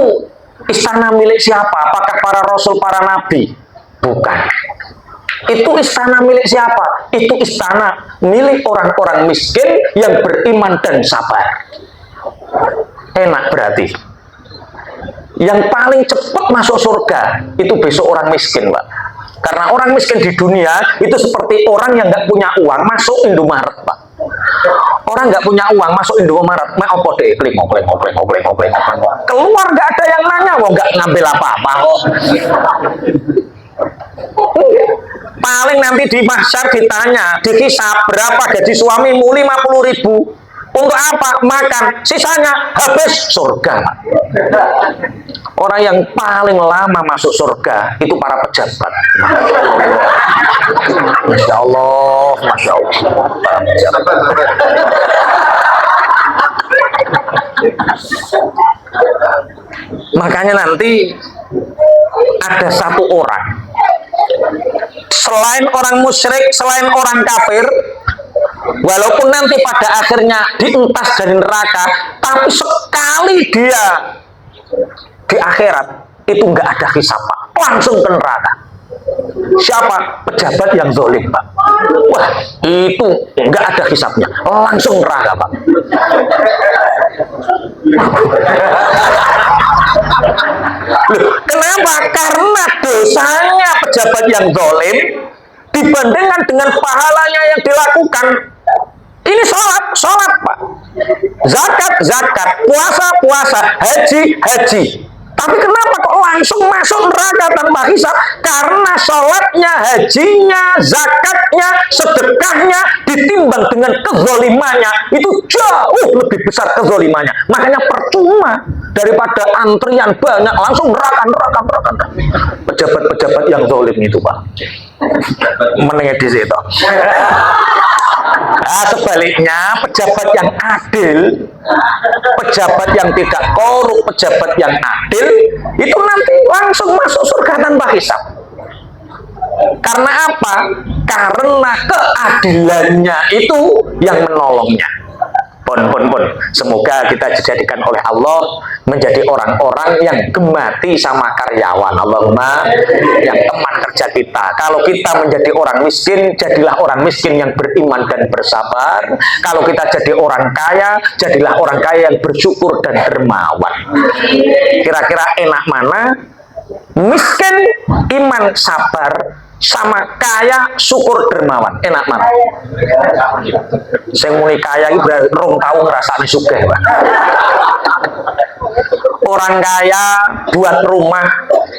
istana milik siapa? Apakah para rasul, para nabi? Bukan. Itu istana milik siapa? Itu istana milik orang-orang miskin yang beriman dan sabar. Enak berarti. Yang paling cepat masuk surga itu besok orang miskin, Pak. Karena orang miskin di dunia itu seperti orang yang nggak punya uang masuk Indomaret, Pak. Orang nggak punya uang masuk Indomaret, mau apa deh? Klik, keluar nggak ada yang nanya, mau nggak ngambil apa-apa kok. Paling nanti di mahsyar ditanya, dihisab berapa gaji suamimu, 50.000. Untuk apa? Makan. Sisanya habis surga. Orang yang paling lama masuk surga itu para pejabat. Masya Allah, Masya Allah. Makanya nanti ada satu orang, selain orang musyrik, selain orang kafir, walaupun nanti pada akhirnya dientas dari neraka, tapi sekali dia di akhirat itu nggak ada hisab, Pak, langsung ke neraka. Siapa? Pejabat yang zalim, Pak. Wah, itu nggak ada hisabnya, langsung neraka, Pak. Loh, kenapa? Karena dosanya pejabat yang zalim dibandingkan dengan pahalanya yang dilakukan. Ini sholat, Pak. Zakat, puasa, haji. Tapi kenapa kok langsung masuk neraka tanpa hisab? Karena sholatnya, hajinya, zakatnya, sedekahnya ditimbang dengan kezolimannya, itu jauh lebih besar kezolimannya. Makanya percuma, daripada antrian banyak langsung neraka. Pejabat-pejabat yang zolim itu, Pak, menengah di situ. Nah, sebaliknya pejabat yang adil, pejabat yang tidak korup, pejabat yang adil itu nanti langsung masuk surga tanpa hisab. Karena apa? Karena keadilannya itu yang menolongnya. Pun. Semoga kita dijadikan oleh Allah menjadi orang-orang yang gemati sama karyawan. Allahumma, yang teman kerja kita. Kalau kita menjadi orang miskin, jadilah orang miskin yang beriman dan bersabar. Kalau kita jadi orang kaya, jadilah orang kaya yang bersyukur dan dermawan. Kira-kira enak mana? Miskin, iman, sabar, sama kaya, syukur, dermawan. Enak mana? Saya mulai kaya itu rong tahun ngerasanya sugih, Pak. Orang kaya buat rumah,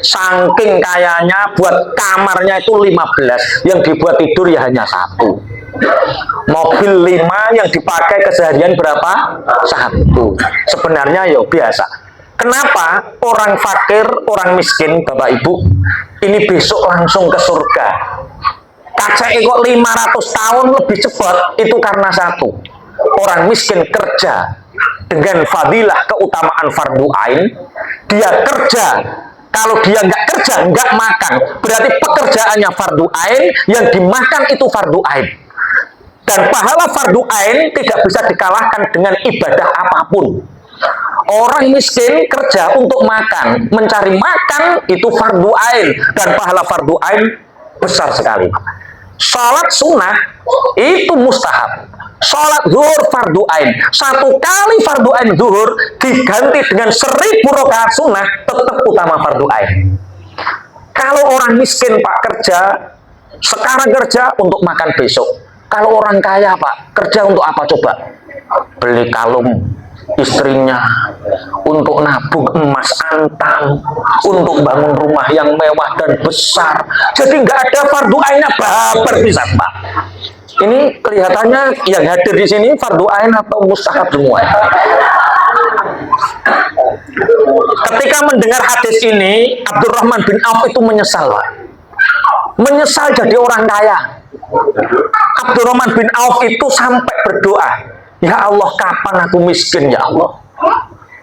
saking kayanya buat kamarnya itu 15, yang dibuat tidur ya hanya 1. Mobil 5, yang dipakai keseharian berapa? 1. Sebenarnya ya biasa. Kenapa orang fakir, orang miskin, Bapak Ibu, ini besok langsung ke surga? Kacanya kok 500 tahun lebih cepat, itu karena satu. Orang miskin kerja dengan fadilah keutamaan fardu ain, dia kerja. Kalau dia nggak kerja, nggak makan, berarti pekerjaannya fardu ain, yang dimakan itu fardu ain. Dan pahala fardu ain tidak bisa dikalahkan dengan ibadah apapun. Orang miskin kerja untuk makan, mencari makan itu fardu ain, dan pahala fardu ain besar sekali. Salat sunnah itu mustahab. Salat zuhur fardu ain, 1 kali fardu ain zuhur diganti dengan 1000 rakaat sunnah, tetap utama fardu ain. Kalau orang miskin, Pak, kerja sekarang, kerja untuk makan besok. Kalau orang kaya, Pak, kerja untuk apa coba? Beli kalung istrinya, untuk nabung emas antam, untuk bangun rumah yang mewah dan besar. Jadi nggak ada fardu ainnya baper bisa, Pak. Ini kelihatannya yang hadir di sini fardu ain atau mustahab semua. Ketika mendengar hadis ini, Abdurrahman bin Auf itu menyesal, Pak. Menyesal jadi orang kaya. Abdurrahman bin Auf itu sampai berdoa, Ya Allah, kapan aku miskin ya Allah?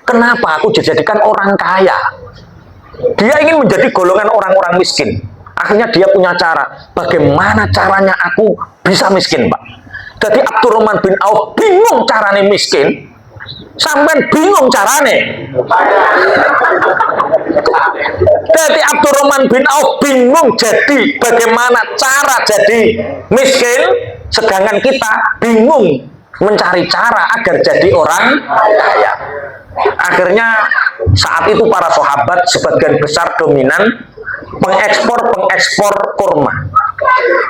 Kenapa aku dijadikan orang kaya? Dia ingin menjadi golongan orang-orang miskin. Akhirnya dia punya cara. Bagaimana caranya aku bisa miskin, Pak? Jadi Abdurrahman bin Auf bingung caranya miskin. Sampai bingung carane. Jadi Abdurrahman bin Auf bingung jadi bagaimana cara jadi miskin, sedangkan kita bingung mencari cara agar jadi orang kaya. Akhirnya saat itu para sahabat sebagian besar dominan pengekspor kurma.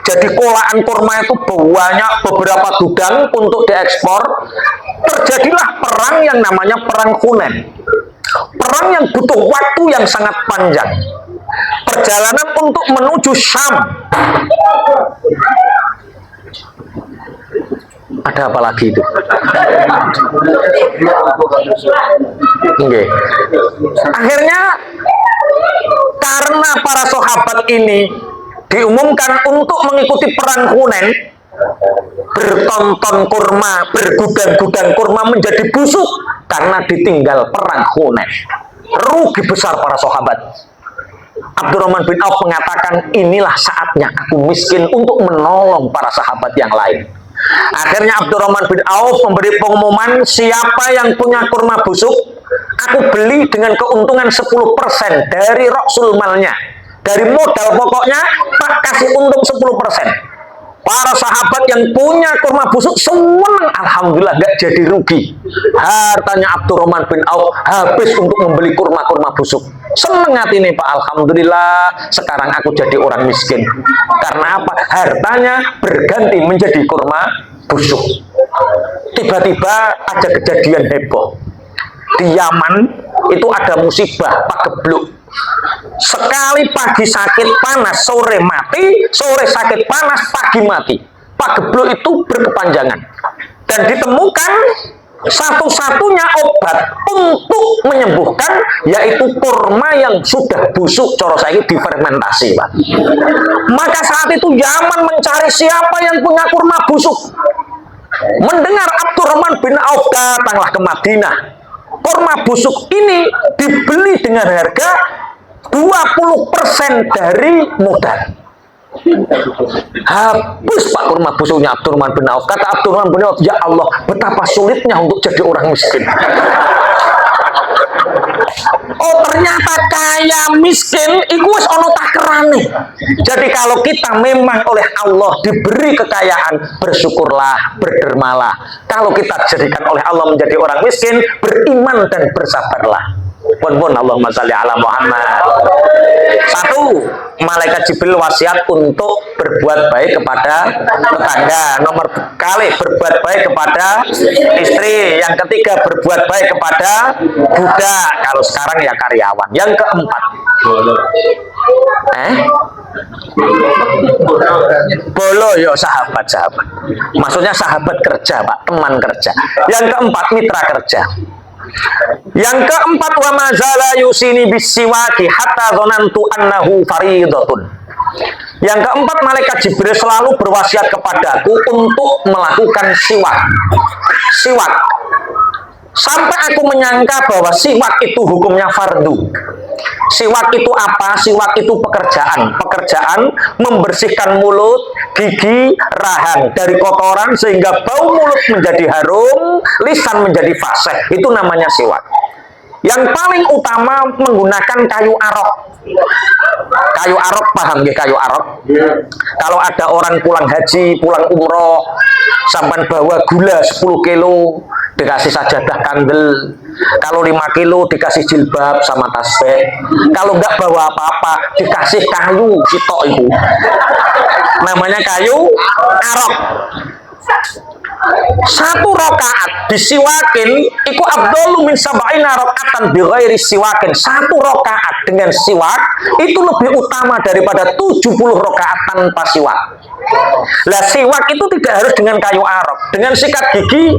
Jadi kolaan kurma itu banyak, beberapa gudang untuk diekspor. Terjadilah perang yang namanya perang Hunain. Perang yang butuh waktu yang sangat panjang. Perjalanan untuk menuju Syam. Ada apa lagi itu? Okay. Akhirnya karena para sahabat ini diumumkan untuk mengikuti perang Hunain, bertonton kurma, bergudang-gudang kurma menjadi busuk karena ditinggal perang Hunain. Rugi besar para sahabat. Abdurrahman bin Auf mengatakan, inilah saatnya aku miskin untuk menolong para sahabat yang lain. Akhirnya Abdurrahman bin Auf memberi pengumuman, siapa yang punya kurma busuk, aku beli dengan keuntungan 10% dari roksul malnya. Dari modal pokoknya, tak kasih untung 10%. Para sahabat yang punya kurma busuk semua alhamdulillah gak jadi rugi. Hartanya Abdurrahman bin Auf habis untuk membeli kurma-kurma busuk. Seneng hati ini Pak, alhamdulillah sekarang aku jadi orang miskin. Karena apa? Hartanya berganti menjadi kurma busuk. Tiba-tiba ada kejadian heboh. Di Yaman itu ada musibah pagebluk. Sekali pagi sakit panas, sore mati, sore sakit panas, pagi mati. Pagebluk itu berkepanjangan. Dan ditemukan satu-satunya obat untuk menyembuhkan yaitu kurma yang sudah busuk, coro saiki difermentasi, Pak. Maka saat itu Yaman mencari siapa yang punya kurma busuk. Mendengar Abdurrahman bin Auf datanglah ke Madinah. Kurma busuk ini dibeli dengan harga 20% dari modal. Habis Pak kurma busuknya Abdurrahman bin Auf. Kata Abdurrahman bin Auf, ya Allah, betapa sulitnya untuk jadi orang miskin. Oh, ternyata kaya miskin iku wis ana takerane. Jadi kalau kita memang oleh Allah diberi kekayaan, bersyukurlah, berdermalah. Kalau kita dijadikan oleh Allah menjadi orang miskin, beriman dan bersabarlah. Pun Allahumma sholli ala Muhammad. Satu, malaikat Jibril wasiat untuk berbuat baik kepada tetangga. Nomor kali berbuat baik kepada istri. Yang ketiga berbuat baik kepada budak. Kalau sekarang ya karyawan. Yang keempat, bolo yo sahabat. Maksudnya sahabat kerja Pak, teman kerja. Yang keempat mitra kerja. Yang keempat, wa mazala yusini bisiwaki hatta dzanantu annahu fariidatun. Yang keempat, malaikat Jibril selalu berwasiat kepadaku untuk melakukan siwak. Siwak. Sampai aku menyangka bahwa siwak itu hukumnya fardu. Siwak itu apa? Siwak itu pekerjaan. Pekerjaan membersihkan mulut, gigi, rahang dari kotoran sehingga bau mulut menjadi harum, lisan menjadi fasih. Itu namanya siwak. Yang paling utama menggunakan kayu arok. Kayu arok, paham nggih kayu arok? Kalau ada orang pulang haji, pulang umroh, sampai bawa gula 10 kilo, dikasih sajadah kandel. Kalau 5 kilo dikasih jilbab sama tasbih. Kalau nggak bawa apa-apa, dikasih kayu sitok itu. Namanya kayu arok. Satu rakaat disiwakin iku afdalu min sab'ina rakaatan bi ghairi siwakin. Satu rakaat dengan siwak itu lebih utama daripada 70 rakaat tanpa siwak. Lah siwak itu tidak harus dengan kayu arok. Dengan sikat gigi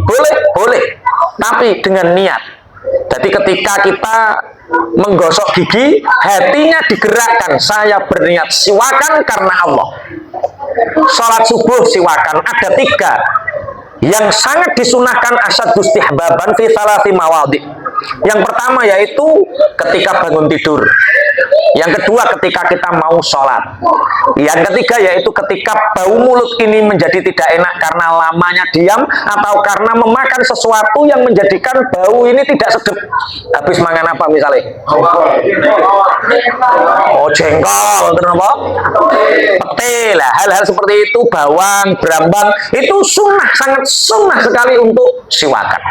boleh, tapi dengan niat. Jadi ketika kita menggosok gigi, hatinya digerakkan, saya berniat siwakan karena Allah. Sholat subuh siwakan, ada 3. yang sangat disunahkan asad istihbaban fi thalathi mawadhi. Yang pertama yaitu ketika bangun tidur. Yang kedua ketika kita mau sholat. Yang ketiga yaitu ketika bau mulut ini menjadi tidak enak karena lamanya diam atau karena memakan sesuatu yang menjadikan bau ini tidak sedap. Habis makan apa misalnya? Oh, jengkol, terus apa? Pete lah, hal-hal seperti itu, bawang, brambang, itu sunnah, sangat sunnah sekali untuk siwakan.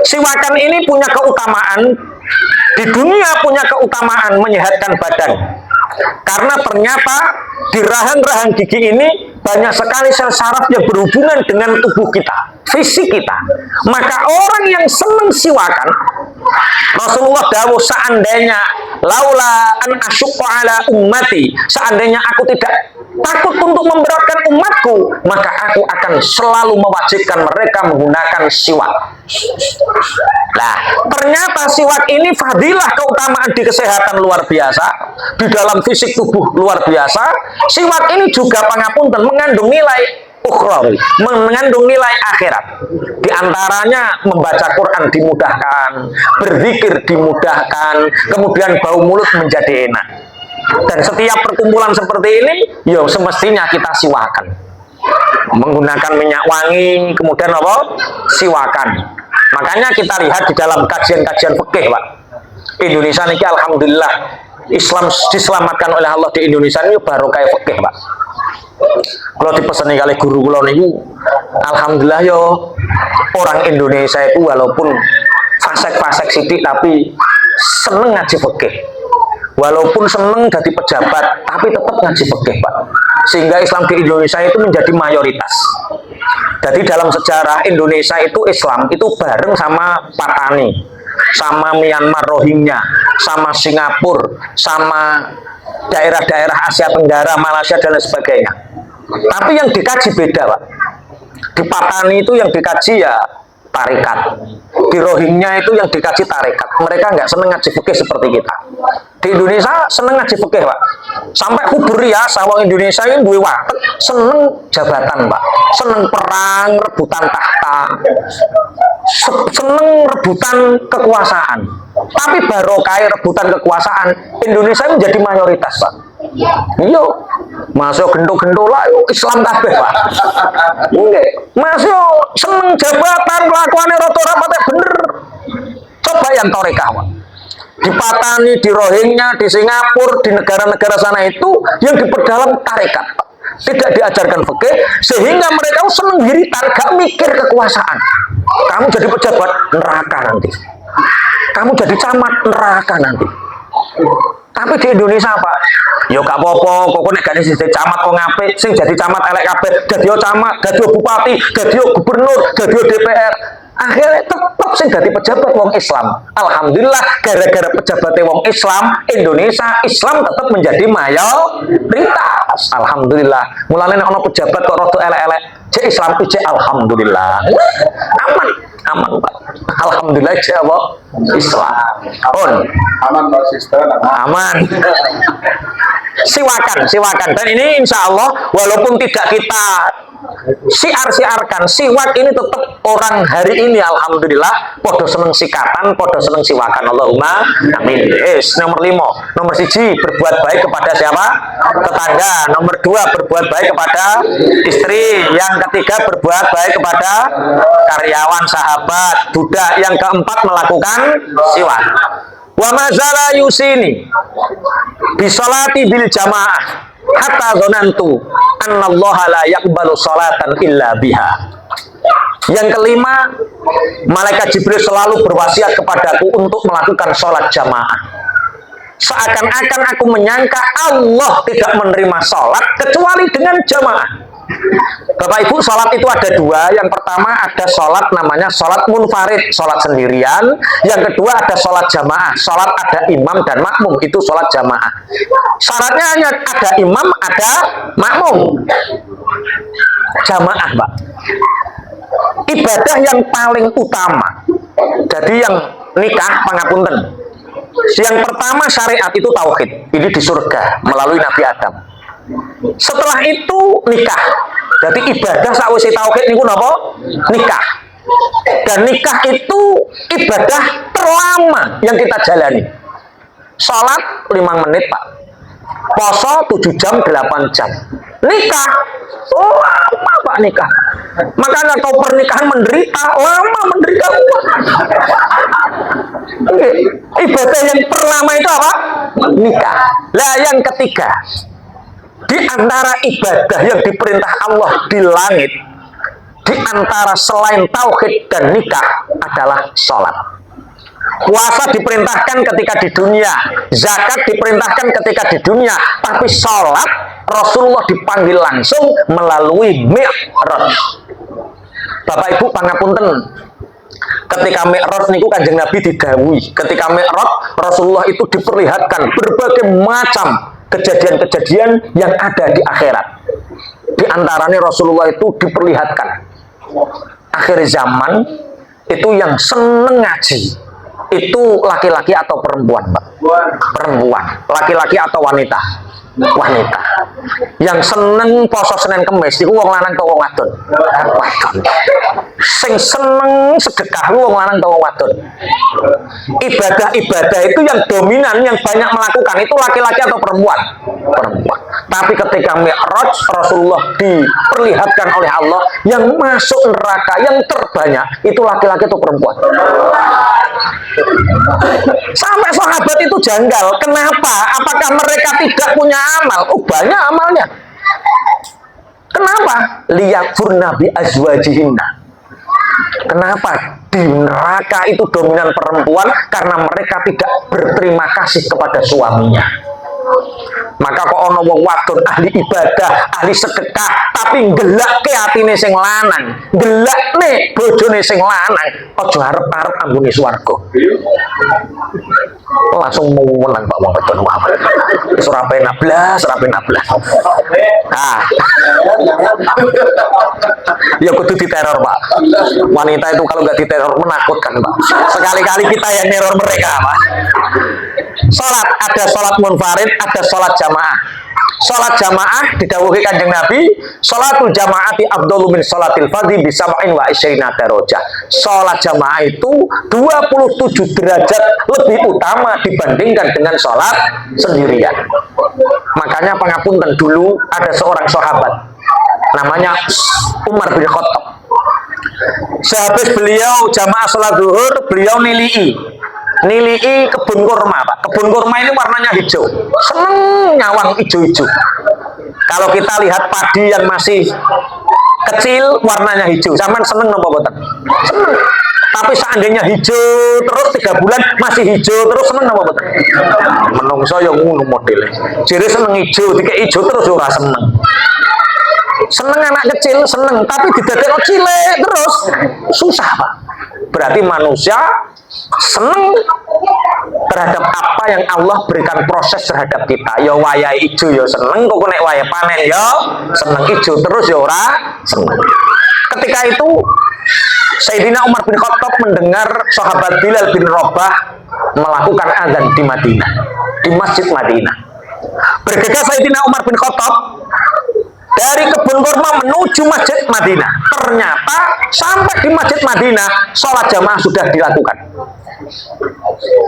Siwakan ini punya keutamaan, di dunia punya keutamaan menyehatkan badan. Karena ternyata di rahang-rahang gigi ini banyak sekali sel saraf yang berhubungan dengan tubuh kita, fisik kita. Maka orang yang senang siwakan, Rasulullah dawuh, seandainya laula an asyqa ala ummati, seandainya aku tidak takut untuk memberatkan umatku, maka aku akan selalu mewajibkan mereka menggunakan siwak. Nah, ternyata siwak ini fadilah, keutamaan di kesehatan luar biasa, di dalam fisik tubuh luar biasa. Siwak ini juga pangapunten mengandung nilai ukhrawi, mengandung nilai akhirat. Di antaranya membaca Quran dimudahkan, berzikir dimudahkan, kemudian bau mulut menjadi enak. Dan setiap perkumpulan seperti ini, ya semestinya kita siwakan. Menggunakan minyak wangi, kemudian apa? Siwakan. Makanya kita lihat di dalam kajian-kajian fikih, Pak. Indonesia ini alhamdulillah Islam diselamatkan oleh Allah di Indonesia ini baru kayak fikih, Pak. Kalau dipesani kali guru kula niku, alhamdulillah yo orang Indonesia itu walaupun fasek-fasek sidik tapi seneng ngaji fikih. Walaupun seneng jadi pejabat tapi tetap ngaji fikih, Pak. Sehingga Islam di Indonesia itu menjadi mayoritas. Jadi dalam sejarah Indonesia itu Islam itu bareng sama Patani, sama Myanmar Rohingya, sama Singapura, sama daerah-daerah Asia Tenggara, Malaysia dan lain sebagainya. Tapi yang dikaji beda, Pak. Di Patani itu yang dikaji ya tarekat. Di Rohingya itu yang dikaji tarekat. Mereka nggak seneng ngaji fikih seperti kita. Di Indonesia seneng ngaji fikih, Pak. Sampai kubur ya, sawang Indonesia ini duwe watek seneng jabatan, Pak. Seneng perang, rebutan tahta, seneng rebutan kekuasaan. Tapi barokah rebutan kekuasaan, Indonesia menjadi mayoritas, Pak. Iya, masuk gendo-gendo lah, Islam kabeh, Pak. Nggih, masuk seneng jabatan, kelakuane rata rapate bener. Coba yang torekah, Pak. Di Patani, di Rohingya, di Singapura, di negara-negara sana itu yang diperdalam tarekat, Pak. Tidak diajarkan fikih, sehingga mereka seneng hiritan, gak mikir kekuasaan. Kamu jadi pejabat, neraka nanti. Kamu jadi camat, neraka nanti. Tapi di Indonesia, Pak, yo gak apa-apa, kok nek gak jadi camat kok ngapik, sing jadi camat elek kabeh, dadi camat, dadi bupati, dadi gubernur, dadi DPR. Akhirnya tetap sing dadi pejabat wong Islam. Alhamdulillah gara-gara pejabatnya wong Islam, Indonesia Islam tetap menjadi mayoritas. Alhamdulillah. Mulane nek ana pejabat kok rada elek-elek, cek Islam cek alhamdulillah. Aman, aman, Pak. Alhamdulillah cek apa? Islam. On. Aman, Pak Sister. Aman. Siwakan. Dan ini insya Allah walaupun tidak kita siar-siarkan, siwak ini tetap orang hari ini alhamdulillah podo seneng sikatan, podo seneng siwakan. Allahumma amin. Nomor 5, nomor 1 berbuat baik kepada siapa? Tetangga. Nomor 2 berbuat baik kepada istri. Yang ketiga berbuat baik kepada karyawan, sahabat, budak. Yang keempat melakukan siwak. Wa mazala yusini bisolati bil jamaah hatta zonantu annallaha la yaqbalu salatan illa biha. Yang kelima, malaikat Jibril selalu berwasiat kepadaku untuk melakukan sholat jamaah. Seakan-akan aku menyangka Allah tidak menerima sholat kecuali dengan jamaah. Bapak Ibu, sholat itu ada 2. Yang pertama ada sholat namanya sholat munfarid, sholat sendirian. Yang kedua ada sholat jamaah, sholat ada imam dan makmum, itu sholat jamaah. Syaratnya hanya ada imam, ada makmum. Jamaah, Pak. Ibadah yang paling utama. Jadi yang nikah, pangapunten. Yang pertama syariat itu tauhid. Ini di surga melalui Nabi Adam. Setelah itu nikah. Jadi ibadah sakwise tauhid niku napa? Nikah. Dan nikah itu ibadah terlama yang kita jalani. Salat 5 menit, Pak. Poso 7 jam, 8 jam. Nikah lama, Pak, nikah. Makanya kau pernikahan menderita, lama menderita. Ibadah yang terlama itu apa? Nikah. Lah yang ketiga, di antara ibadah yang diperintah Allah di langit, di antara selain tauhid dan nikah adalah sholat. Puasa diperintahkan ketika di dunia, zakat diperintahkan ketika di dunia, tapi sholat Rasulullah dipanggil langsung melalui Mi'raj. Bapak Ibu pangapunten, ketika Mi'raj niku Kanjeng Nabi didhawuhi, ketika Mi'raj Rasulullah itu diperlihatkan berbagai macam kejadian-kejadian yang ada di akhirat. Di antaranya Rasulullah itu diperlihatkan akhir zaman itu yang seneng ngaji itu laki-laki atau perempuan, Pak? Perempuan. Laki-laki atau wanita? Wanita. Yang seneng poso Senin Kemis iku wong lanang atau wong wadon? Wadon. Sing seneng sedekah wong lanang atau wong wadon? Ibadah-ibadah itu yang dominan, yang banyak melakukan itu laki-laki atau perempuan? Perempuan. Tapi ketika Mi'raj Rasulullah diperlihatkan oleh Allah yang masuk neraka yang terbanyak itu laki-laki atau perempuan? Sampai sahabat itu janggal. Kenapa? Apakah mereka tidak punya amal? Oh, banyak amalnya. Kenapa? Liyakfurna bi azwajihinna. Kenapa di neraka itu dominan perempuan? Karena mereka tidak berterima kasih kepada suaminya. Maka kok ono wong wadon ahli ibadah, ahli sedekah, tapi nggelakke atine sing lanang, ngelakne bojone sing lanang, aja arep-arep anggone swarga. Langsung mau menang Pak wong wadon Muhammad. Wis ora penak blas, ora penak blas. Ah. Ya kudu diteror, Pak. Wanita itu kalau nggak diteror menakutkan, Pak. Sekali-kali kita yang neror mereka, Pak. Sholat, ada sholat munfarid, ada sholat jamaah. Sholat jamaah didhawuhi Kanjeng Nabi, sholatul jamaati afdalu min sholatil fardhi bi 27 darajah. Sholat jamaah itu 27 derajat lebih utama dibandingkan dengan sholat sendirian. Makanya pangapunten, dulu ada seorang sahabat namanya Umar bin Khattab. Sehabis beliau jamaah sholat zuhur, beliau nilii kebun kurma, Pak. Kebun kurma ini warnanya hijau, seneng nyawang hijau-hijau. Kalau kita lihat padi yang masih kecil warnanya hijau, zaman seneng nopo boten? Seneng. Tapi seandainya hijau terus 3 bulan masih hijau terus, seneng nopo boten? Menungso yang ngono modele. Jere seneng hijau, dikek hijau terus ora seneng. Seneng anak kecil seneng, tapi didadekno cilik terus susah, Pak. Berarti manusia seneng terhadap apa yang Allah berikan proses terhadap kita. Ya waya ijo ya seneng, kok nek waya panen ya seneng, ijo terus ya ora seneng. Ketika itu Sayyidina Umar bin Khattab mendengar sahabat Bilal bin Rabah melakukan azan di Madinah, di Masjid Madinah. Bergegas Sayyidina Umar bin Khattab dari kebun kurma menuju Masjid Madinah. Ternyata sampai di Masjid Madinah sholat jamaah sudah dilakukan.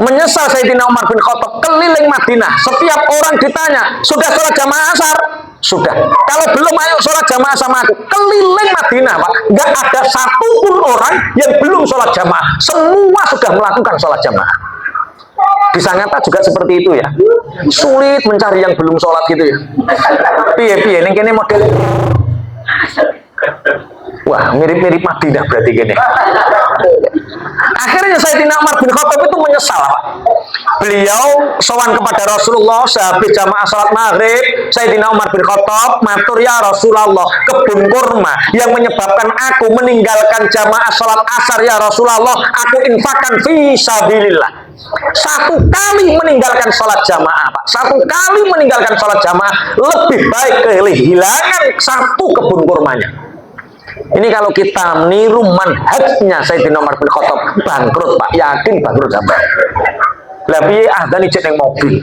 Menyesal Sayyidina Umar bin Khattab keliling Madinah. Setiap orang ditanya, sudah sholat jamaah asar? Sudah. Kalau belum, ayo sholat jamaah sama aku. Keliling Madinah, Pak. Nggak ada satupun orang yang belum sholat jamaah. Semua sudah melakukan sholat jamaah. Di Sangatta juga seperti itu ya. Sulit mencari yang belum sholat gitu ya. Piye-piye ning kene model. Wah, mirip-mirip Madinah berarti gini. Akhirnya Sayyidina Umar bin Khattab itu menyesal, Pak. Beliau sowan kepada Rasulullah sehabis jamaah salat maghrib. Sayyidina Umar bin Khattab matur, ya Rasulullah, kebun kurma yang menyebabkan aku meninggalkan jamaah salat asar ya Rasulullah, aku infakkan fi sabilillah. 1 kali meninggalkan sholat jamaah, Pak. 1 kali meninggalkan sholat jamaah lebih baik kehilangan 1 kebun kurmanya. Ini kalau kita meniru manhajnya Sayyidina Umar bin Khattab, bangkrut, Pak. Yakin bangkrut sampai. Lah piye adzan ijek ning mobil.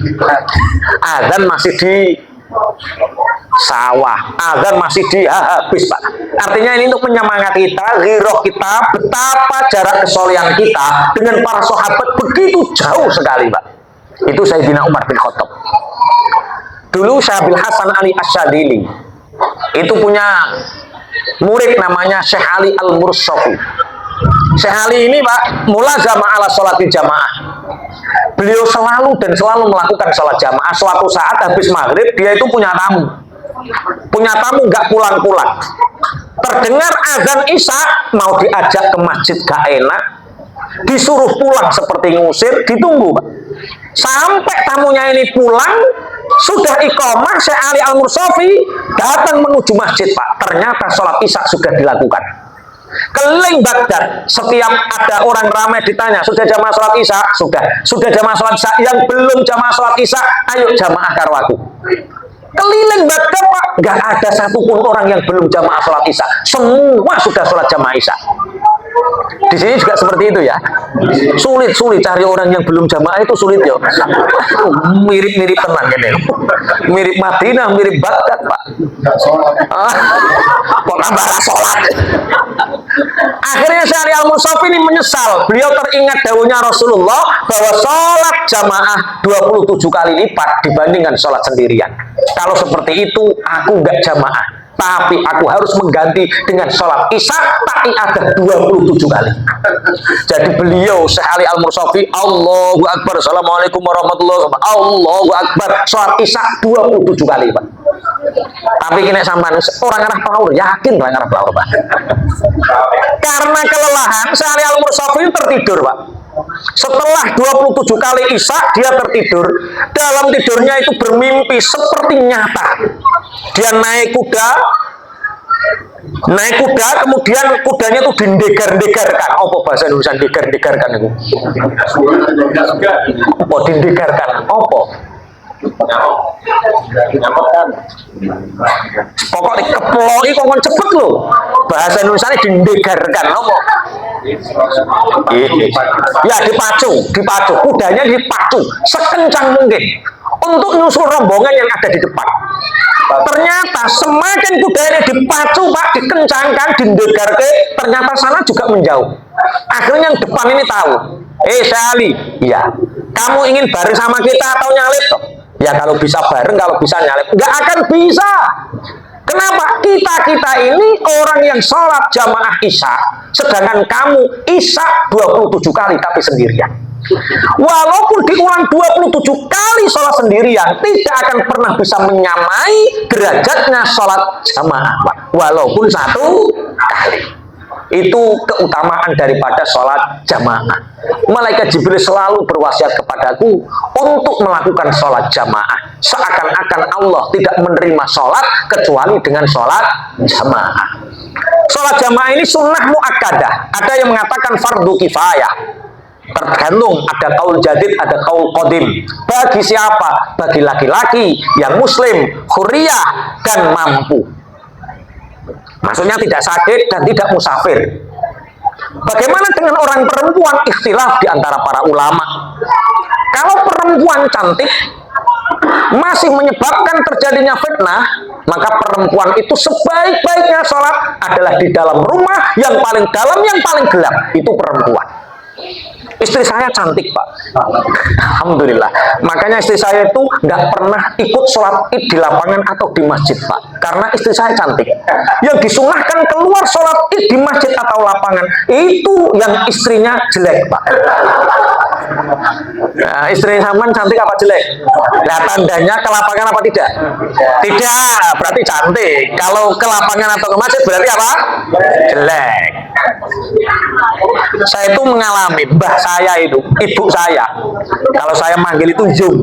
Adzan masih di Sawah, azan masih habis Pak. Artinya ini untuk menyemangati kita, giroh kita, betapa jarak kesolehan kita dengan para sahabat begitu jauh sekali Pak. Itu Sayyidina Umar bin Khattab. Dulu Syabil Hasan Ali Asyadili itu punya murid namanya Syekh Ali Al-Mursafi. Syekh Ali ini Pak, mulazamah ala sholatil jamaah. Beliau selalu melakukan sholat jamaah. Suatu saat habis maghrib dia itu punya tamu nggak pulang-pulang. Terdengar azan isya, mau diajak ke masjid gak enak, disuruh pulang seperti ngusir, ditunggu Pak. Sampai tamunya ini pulang, sudah iqamah, Syekh Ali Al-Mursafi datang menuju masjid Pak. Ternyata sholat isya sudah dilakukan. Keliling Baghdad, setiap ada orang ramai ditanya, sudah jamaah sholat isya? Sudah jamaah sholat isya. Yang belum jamaah sholat isya, ayo jamaah karwaku. Keliling Baghdad Pak, nggak ada satupun orang yang belum jamaah sholat isya. Semua sudah sholat jamaah isya. Di sini juga seperti itu ya. Sulit cari orang yang belum jamaah itu sulit ya. Mirip-mirip tenan ini. Mirip Madinah, mirip Baghdad Pak. Kok tambah sholat. Akhirnya Syekh Al-Mursafi ini menyesal. Beliau teringat dawuhnya Rasulullah bahwa sholat jamaah 27 kali lipat dibandingkan sholat sendirian. Kalau seperti itu aku nggak jamaah, tapi aku harus mengganti dengan sholat isya tapi ada 27 kali. Jadi beliau Syekh Ali Al-Mursafi, Allahu Akbar, Assalamualaikum warahmatullahi wabarakatuh, Allahu Akbar, sholat isya 27 kali Pak. Tapi kini sampai orang arah pelaur, yakin orang arah pelaur Pak. Karena kelelahan Syekh Ali Al-Mursafi tertidur Pak. Setelah 27 kali isya dia tertidur. Dalam tidurnya itu bermimpi seperti nyata. Dia naik kuda, kemudian kudanya itu dindegar-degarkan. Apa bahasa Indonesia degar-degarkan itu? Apa dindegarkan? Apa? Pokoknya keploki kok cepet loh. Bahasa Indonesia ini dindegarkan apa? Ya dipacu. Kudanya dipacu sekencang mungkin untuk nyusul rombongan yang ada di depan. Ternyata semakin kudanya dipacu Pak, dikencangkan, dindegarkan, ternyata sana juga menjauh. Akhirnya yang depan ini tahu, Syekh Ali, ya kamu ingin bareng sama kita atau nyalip toh? Ya kalau bisa bareng, kalau bisa nyalip. Nggak akan bisa. Kenapa? Kita ini orang yang sholat jamaah isya, sedangkan kamu isya 27 kali tapi sendirian. Walaupun diulang 27 kali sholat sendirian, tidak akan pernah bisa menyamai derajatnya sholat jamaah, walaupun satu kali. Itu keutamaan daripada sholat jamaah. Malaikat Jibril selalu berwasiat kepadaku untuk melakukan sholat jamaah. Seakan-akan Allah tidak menerima sholat kecuali dengan sholat jamaah. Sholat jamaah ini sunnah muakkadah. Ada yang mengatakan fardu kifayah. Tergantung, ada kaul jadid, ada kaul qadim. Bagi siapa? Bagi laki-laki yang muslim, hurriyah, dan mampu. Maksudnya tidak sakit dan tidak musafir. Bagaimana dengan orang perempuan? Ikhtilaf di antara para ulama. Kalau perempuan cantik masih menyebabkan terjadinya fitnah, maka perempuan itu sebaik-baiknya sholat adalah di dalam rumah yang paling dalam, yang paling gelap. Itu perempuan. Istri saya cantik Pak, alhamdulillah. Makanya istri saya itu nggak pernah ikut sholat id di lapangan atau di masjid Pak, karena istri saya cantik. Yang disunahkan keluar sholat id di masjid atau lapangan itu yang istrinya jelek Pak. Nah, istri sampean cantik apa jelek? Nah, tandanya ke lapangan apa tidak? Tidak, berarti cantik. Kalau ke lapangan atau ke masjid berarti apa? Jelek. Saya itu mengalami, mbah saya itu, ibu saya, kalau saya manggil itu Zum.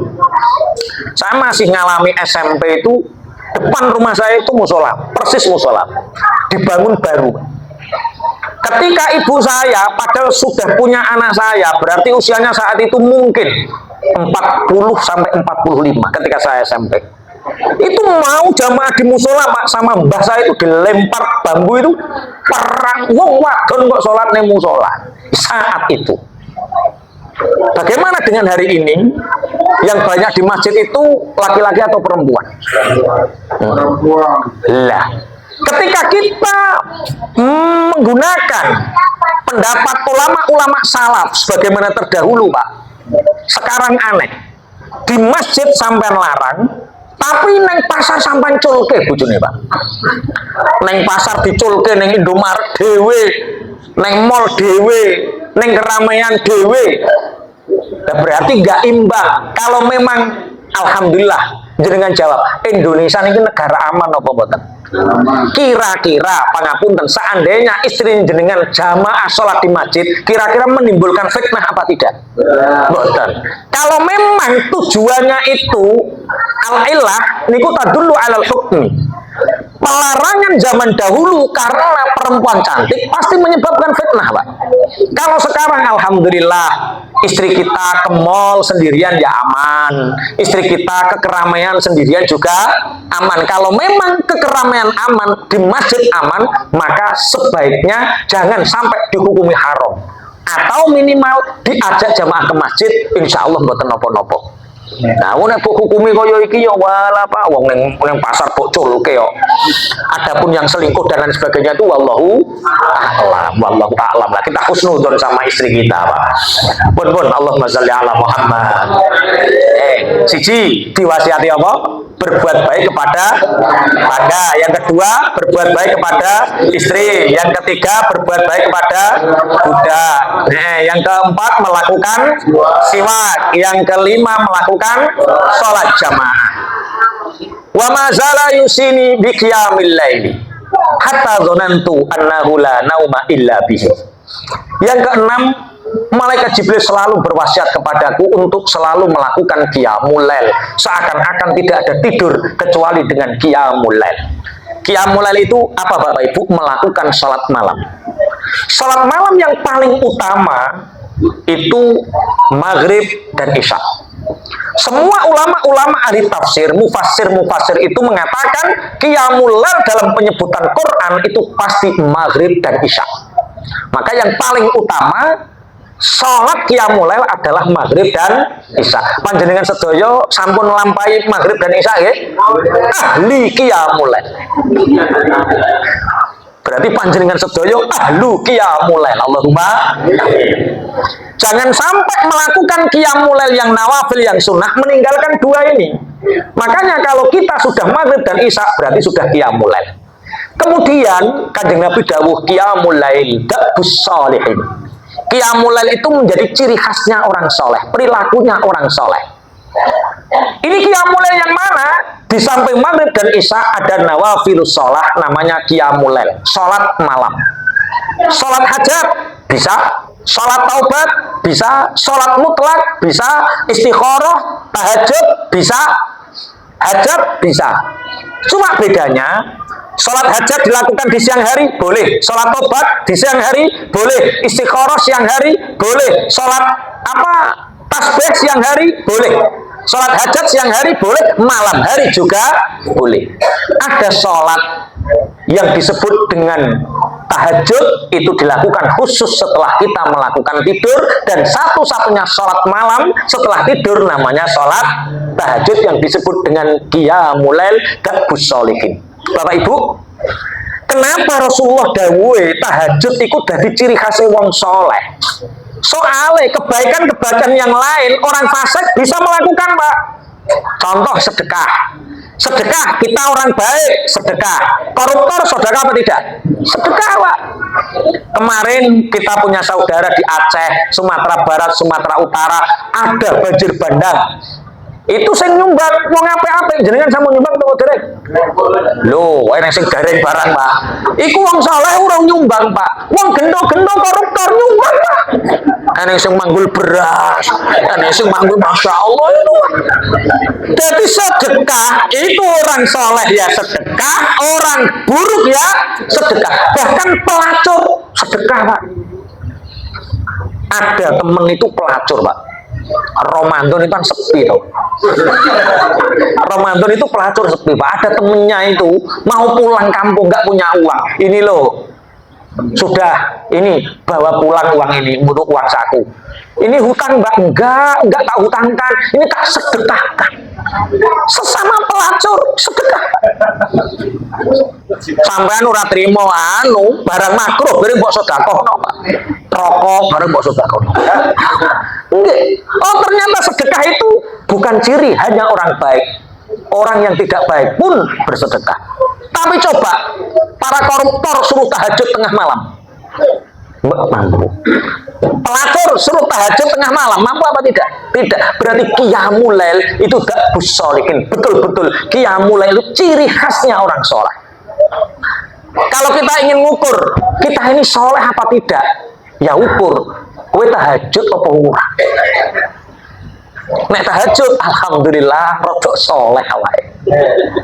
Saya masih ngalami SMP itu, depan rumah saya itu musola, persis musola, dibangun baru. Ketika ibu saya, padahal sudah punya anak saya, berarti usianya saat itu mungkin 40 sampai 45 ketika saya SMP. Itu mau jamaah di musola Pak, sama mbah saya itu dilempar bambu itu, perang wong wadon kok sholat ning musola saat itu. Bagaimana dengan hari ini? Yang banyak di masjid itu laki-laki atau perempuan? Perempuan. Lah, ketika kita menggunakan pendapat ulama-ulama salaf sebagaimana terdahulu, Pak, sekarang aneh. Di masjid sampai larang, tapi neng pasar sampai culke bojone, Pak. Neng pasar diculke, neng Indomaret dhewe, neng mall dhewe, neng keramaian dhewe. Nah, berarti nggak imbang. Kalau memang alhamdulillah jenengan jawab, Indonesia ini negara aman apa mboten? Kira-kira pangapunten, seandainya istri jenengan jamaah sholat di masjid, kira-kira menimbulkan fitnah apa tidak? Mboten. Kalau memang tujuannya itu al-ilah niku tadullu alal hukmi. Pelarangan zaman dahulu karena perempuan cantik pasti menyebabkan fitnah, Pak. Kalau sekarang alhamdulillah istri kita ke mall sendirian ya aman, istri kita ke keramaian sendirian juga aman. Kalau memang ke keramaian aman, di masjid aman, maka sebaiknya jangan sampai dihukumi haram, atau minimal diajak jamaah ke masjid, insya Allah mboten nopo-nopo. Nah, nek hukumi kaya iki ya wala Pak, wong ning pasar bocor ke yo. Adapun yang selingkuh dan lain sebagainya itu wallahu a'lam, wallahu a'lam. Lah kita husnudzon sama istri kita, Pak. Pun Allahumma sholli ala Muhammad. Siji diwasiati apa? Berbuat baik kepada tangga. Yang kedua, berbuat baik kepada istri. Yang ketiga, berbuat baik kepada budak. Yang keempat, melakukan siwak. Yang kelima, melakukan sholat jamaah. Wa ma zala yusini bi qiyamil laili hatta dzanantu annahu la nauma illa bihi. Yang keenam, malaikat Jibril selalu berwasiat kepadaku untuk selalu melakukan qiyamul lail, seakan-akan tidak ada tidur kecuali dengan qiyamul lail. Qiyamul lail itu apa Bapak Ibu? Melakukan sholat malam. Sholat malam yang paling utama itu maghrib dan isya. Semua ulama-ulama ahli tafsir, mufassir itu mengatakan qiyamul lail dalam penyebutan Quran itu pasti maghrib dan isya. Maka yang paling utama sholat qiyamul lail adalah maghrib dan isya. Panjenengan sedaya sampun lampahi maghrib dan isya nggih? Ahli qiyamul lail. Berarti panjenengan sedaya ahlu qiyamul lail. Allahumma amin. Jangan sampai melakukan qiyamul lail yang nawafil, yang sunnah, meninggalkan dua ini. Makanya kalau kita sudah maghrib dan isya berarti sudah qiyamul lail. Kemudian Kanjeng Nabi dawuh qiyamul lail dabus sholihin. Qiyamul lail itu menjadi ciri khasnya orang soleh, perilakunya orang soleh. Ini qiyamul lail yang mana? Di samping maghrib dan isya ada nawafilus sholat, namanya qiyamul lail, sholat malam. Sholat hajat bisa, sholat taubat bisa, sholat mutlak bisa, istikharah, tahajud bisa, hajat bisa. Cuma bedanya, sholat hajat dilakukan di siang hari, boleh. Sholat taubat di siang hari, boleh. Istikharah siang hari, boleh. Sholat tasbih siang hari, boleh. Sholat hajat siang hari boleh, malam hari juga boleh. Ada sholat yang disebut dengan tahajud, itu dilakukan khusus setelah kita melakukan tidur, dan satu-satunya sholat malam setelah tidur namanya sholat tahajud yang disebut dengan qiyamul lail dabus sholihin. Bapak Ibu, kenapa Rasulullah dawuhe tahajud itu dari ciri khas wong soleh? Soalnya kebaikan-kebaikan yang lain orang fasik bisa melakukan, Pak. Contoh sedekah. Sedekah, kita orang baik, sedekah. Koruptor, sedekah apa tidak? Sedekah, Pak. Kemarin kita punya saudara di Aceh, Sumatera Barat, Sumatera Utara, ada banjir bandang. Itu sing nyumbang wong apik-apik, jenengan sama nyumbang toko derek. Lho, wae sing gareng barang, Pak. Iku wong saleh ora nyumbang, Pak. Wong gendo-gendo koruptor nyumbang, Pak. Ana sing manggul beras, ana sing manggul masyaallah itu. Jadi sedekah itu orang saleh ya sedekah, orang buruk ya sedekah. Bahkan pelacur sedekah, Pak. Ada temen itu pelacur, Pak. Ramadan itu kan sepi tau. Ramadan itu pelacur sepi, Pak. Ada temennya itu mau pulang kampung nggak punya uang. Ini loh, Sudah, ini bawa pulang uang ini untuk uang saku. Ini hutang mbak, enggak tak hutangkan, ini tak sedekahkan. Sesama pelacur sedekah. Sampean ora trimo barang makruh bareng mbok sedekahno, Pak. Rokok bareng mbok sedekahno. Enggak. Oh, ternyata sedekah itu bukan ciri hanya orang baik. Orang yang tidak baik pun bersedekah. Tapi coba para koruptor suruh tahajud tengah malam, mampu. Pelacur suruh tahajud tengah malam, mampu apa tidak? Tidak. Berarti qiyamul lail itu dabus sholihin. Betul-betul qiyamul lail itu ciri khasnya orang soleh. Kalau kita ingin ngukur kita ini soleh apa tidak, ya ukur kowe tahajud apa ora. Nek tahajud alhamdulillah rodok soleh awake.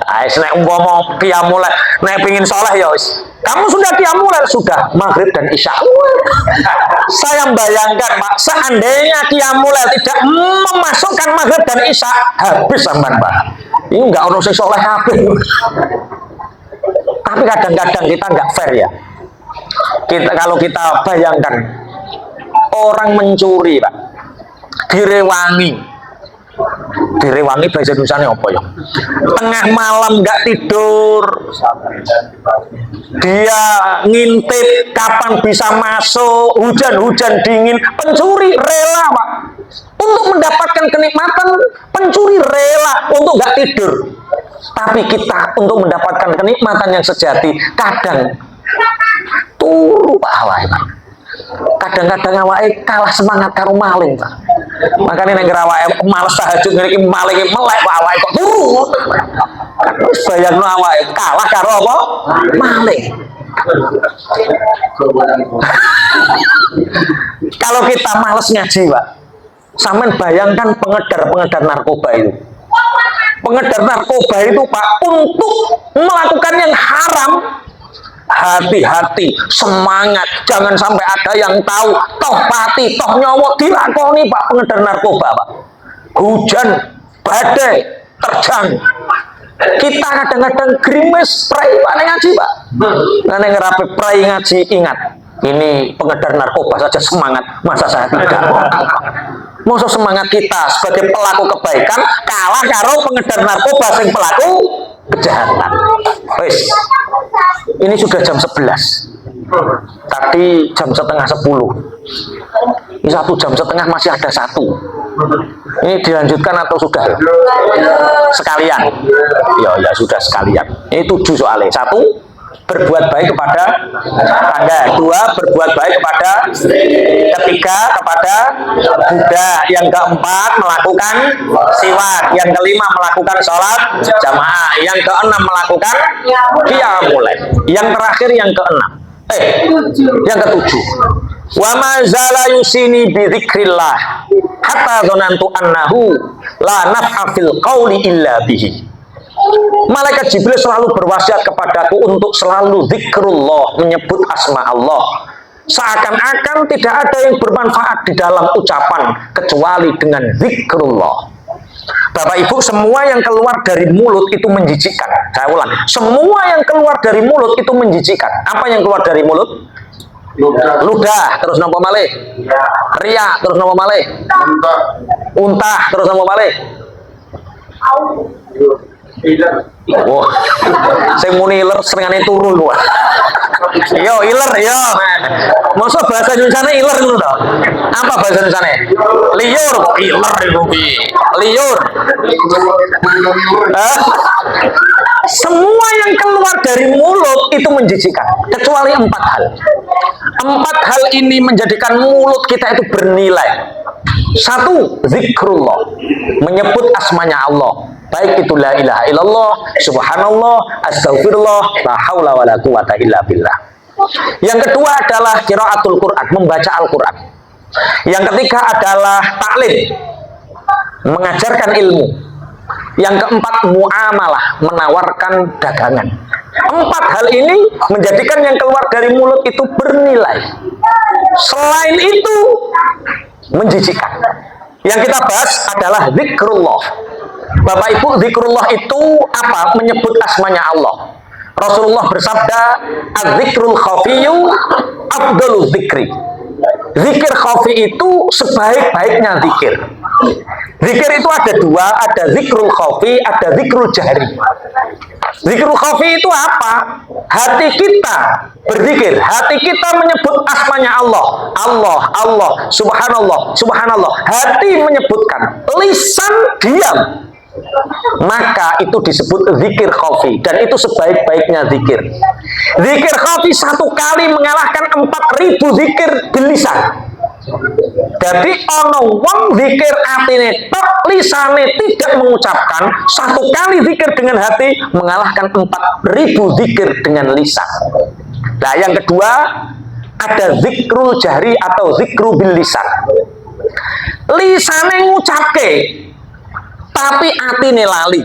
Ais nek umpama qiyamul lail, nek pengin soleh ya wis. Kamu sudah qiyamul lail, sudah maghrib dan isya. Saya bayangkan Pak, seandainya qiyamul lail tidak memasukkan maghrib dan isya, habis sampean Pak. Ini enggak ono sing soleh kabeh. Tapi kadang-kadang kita enggak fair ya. Kalau kita bayangkan orang mencuri Pak, direwangi bahasa Indonesianya apa ya? Tengah malam nggak tidur, dia ngintip kapan bisa masuk, hujan dingin, pencuri rela Pak untuk mendapatkan kenikmatan, pencuri rela untuk nggak tidur. Tapi kita untuk mendapatkan kenikmatan yang sejati kadang turu Pak awake Pak. Kadang-kadang awake kalah semangat karo maling Pak. Makanya nek awake males tahajud ngriki maling melek Pak awake kok turu. Wis bayangno awake kalah karo apa? Maling. Kalau kita males ngaji Pak, sampean bayangkan pengedar narkoba itu. Pengedar narkoba itu Pak, untuk melakukan yang haram, hati-hati, semangat, jangan sampai ada yang tahu, toh pati, toh nyawa dilakoni Pak pengedar narkoba Pak. Hujan, badai, terjang, kita kadang-kadang grimes pray Pak ngaji Pak. Nah ngerape pray ngaji, ingat ini pengedar narkoba saja semangat, masa saya tidak? Masa semangat kita sebagai pelaku kebaikan kalah karo pengedar narkoba sing pelaku kejahatan. Wes, ini sudah jam 11. Tadi jam setengah 10. Ini 1 jam setengah masih ada 1. Ini dilanjutkan atau sudah? Sekalian. Ya sudah sekalian. Ini 7 soalnya. 1, berbuat baik kepada tangga. 2, berbuat baik kepada ketiga, kepada Buddha. Yang keempat, melakukan siwak. Yang kelima, melakukan sholat jamaah. Yang keenam, melakukan qiyamul lail. Yang terakhir, yang keenam. Yang ketujuh, wa ma zala yusini bi dzikrillah hatta dzanantu annahu la naf'a fil qawli illa bihi. Malaikat Jibril selalu berwasiat kepadaku untuk selalu zikrullah, menyebut asma Allah. Seakan-akan tidak ada yang bermanfaat di dalam ucapan kecuali dengan zikrullah. Bapak Ibu, semua yang keluar dari mulut itu menjijikkan. Saya ulang, semua yang keluar dari mulut itu menjijikkan. Apa yang keluar dari mulut? Ludah, terus nopo malih? Riak, terus nopo malih? Untah, terus nopo malih? Wah, saya mau iler seringane turu lho. Yo iler yo. Masa bahasa Indonesia iler ngono to? Apa bahasa Indonesia? Liur kok iler itu piye? Liur. Semua yang keluar dari mulut itu menjijikkan kecuali 4 hal. 4 hal ini menjadikan mulut kita itu bernilai. 1, zikrullah, menyebut asmanya Allah. Baik itu la ilaha illallah, subhanallah, astagfirullah, la haula wa la quwata illa billah. Yang kedua adalah qiraatul Quran, membaca Al-Quran. Yang ketiga adalah taklim, mengajarkan ilmu. Yang keempat, muamalah, menawarkan dagangan. 4 hal ini menjadikan yang keluar dari mulut itu bernilai. Selain itu, menjijikkan. Yang kita bahas adalah zikrullah. Bapak Ibu, zikrullah itu apa? Menyebut asmanya Allah. Rasulullah bersabda, "Adz-dzikrul khafiyyu afdaluz dzikri." Zikir khafi itu sebaik-baiknya zikir. Zikir itu ada dua, ada zikrul khafi, ada zikrul jahri. Zikrul khafi itu apa? Hati kita berzikir, hati kita menyebut asmanya Allah, Allah, Allah, Subhanallah, Subhanallah. Hati menyebutkan, lisan diam. Maka itu disebut zikir khafi, dan itu sebaik-baiknya zikir. Zikir khafi satu kali mengalahkan 4.000 zikir bilisan. Jadi ono wong zikir atine tok, lisane tidak mengucapkan, satu kali zikir dengan hati mengalahkan 4.000 zikir dengan lisan. Nah, yang kedua ada zikrul jahri atau zikru bil lisan. Lisane ngucapke tapi atine lali.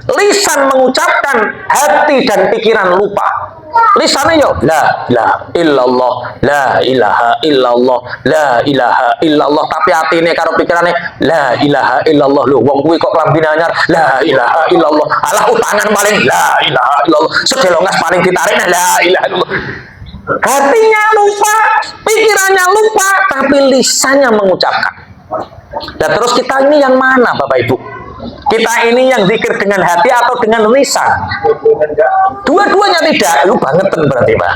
Lisan mengucapkan, hati dan pikiran lupa. Lisannya yo la ilaha illallah, la ilaha illallah, la ilaha illallah, tapi atine karo pikirane la ilaha illallah. Lho wong kuwi kok klambine anyar la ilaha illallah. Alah utangan paling la ilaha illallah. Sedelongas paling ditarik la ilaha illallah. Hatinya lupa, pikirannya lupa, tapi lisannya mengucapkan. Dan terus kita ini yang mana Bapak Ibu? Kita ini yang zikir dengan hati atau dengan lisan? Dua-duanya tidak. Lu bangetan berarti Pak.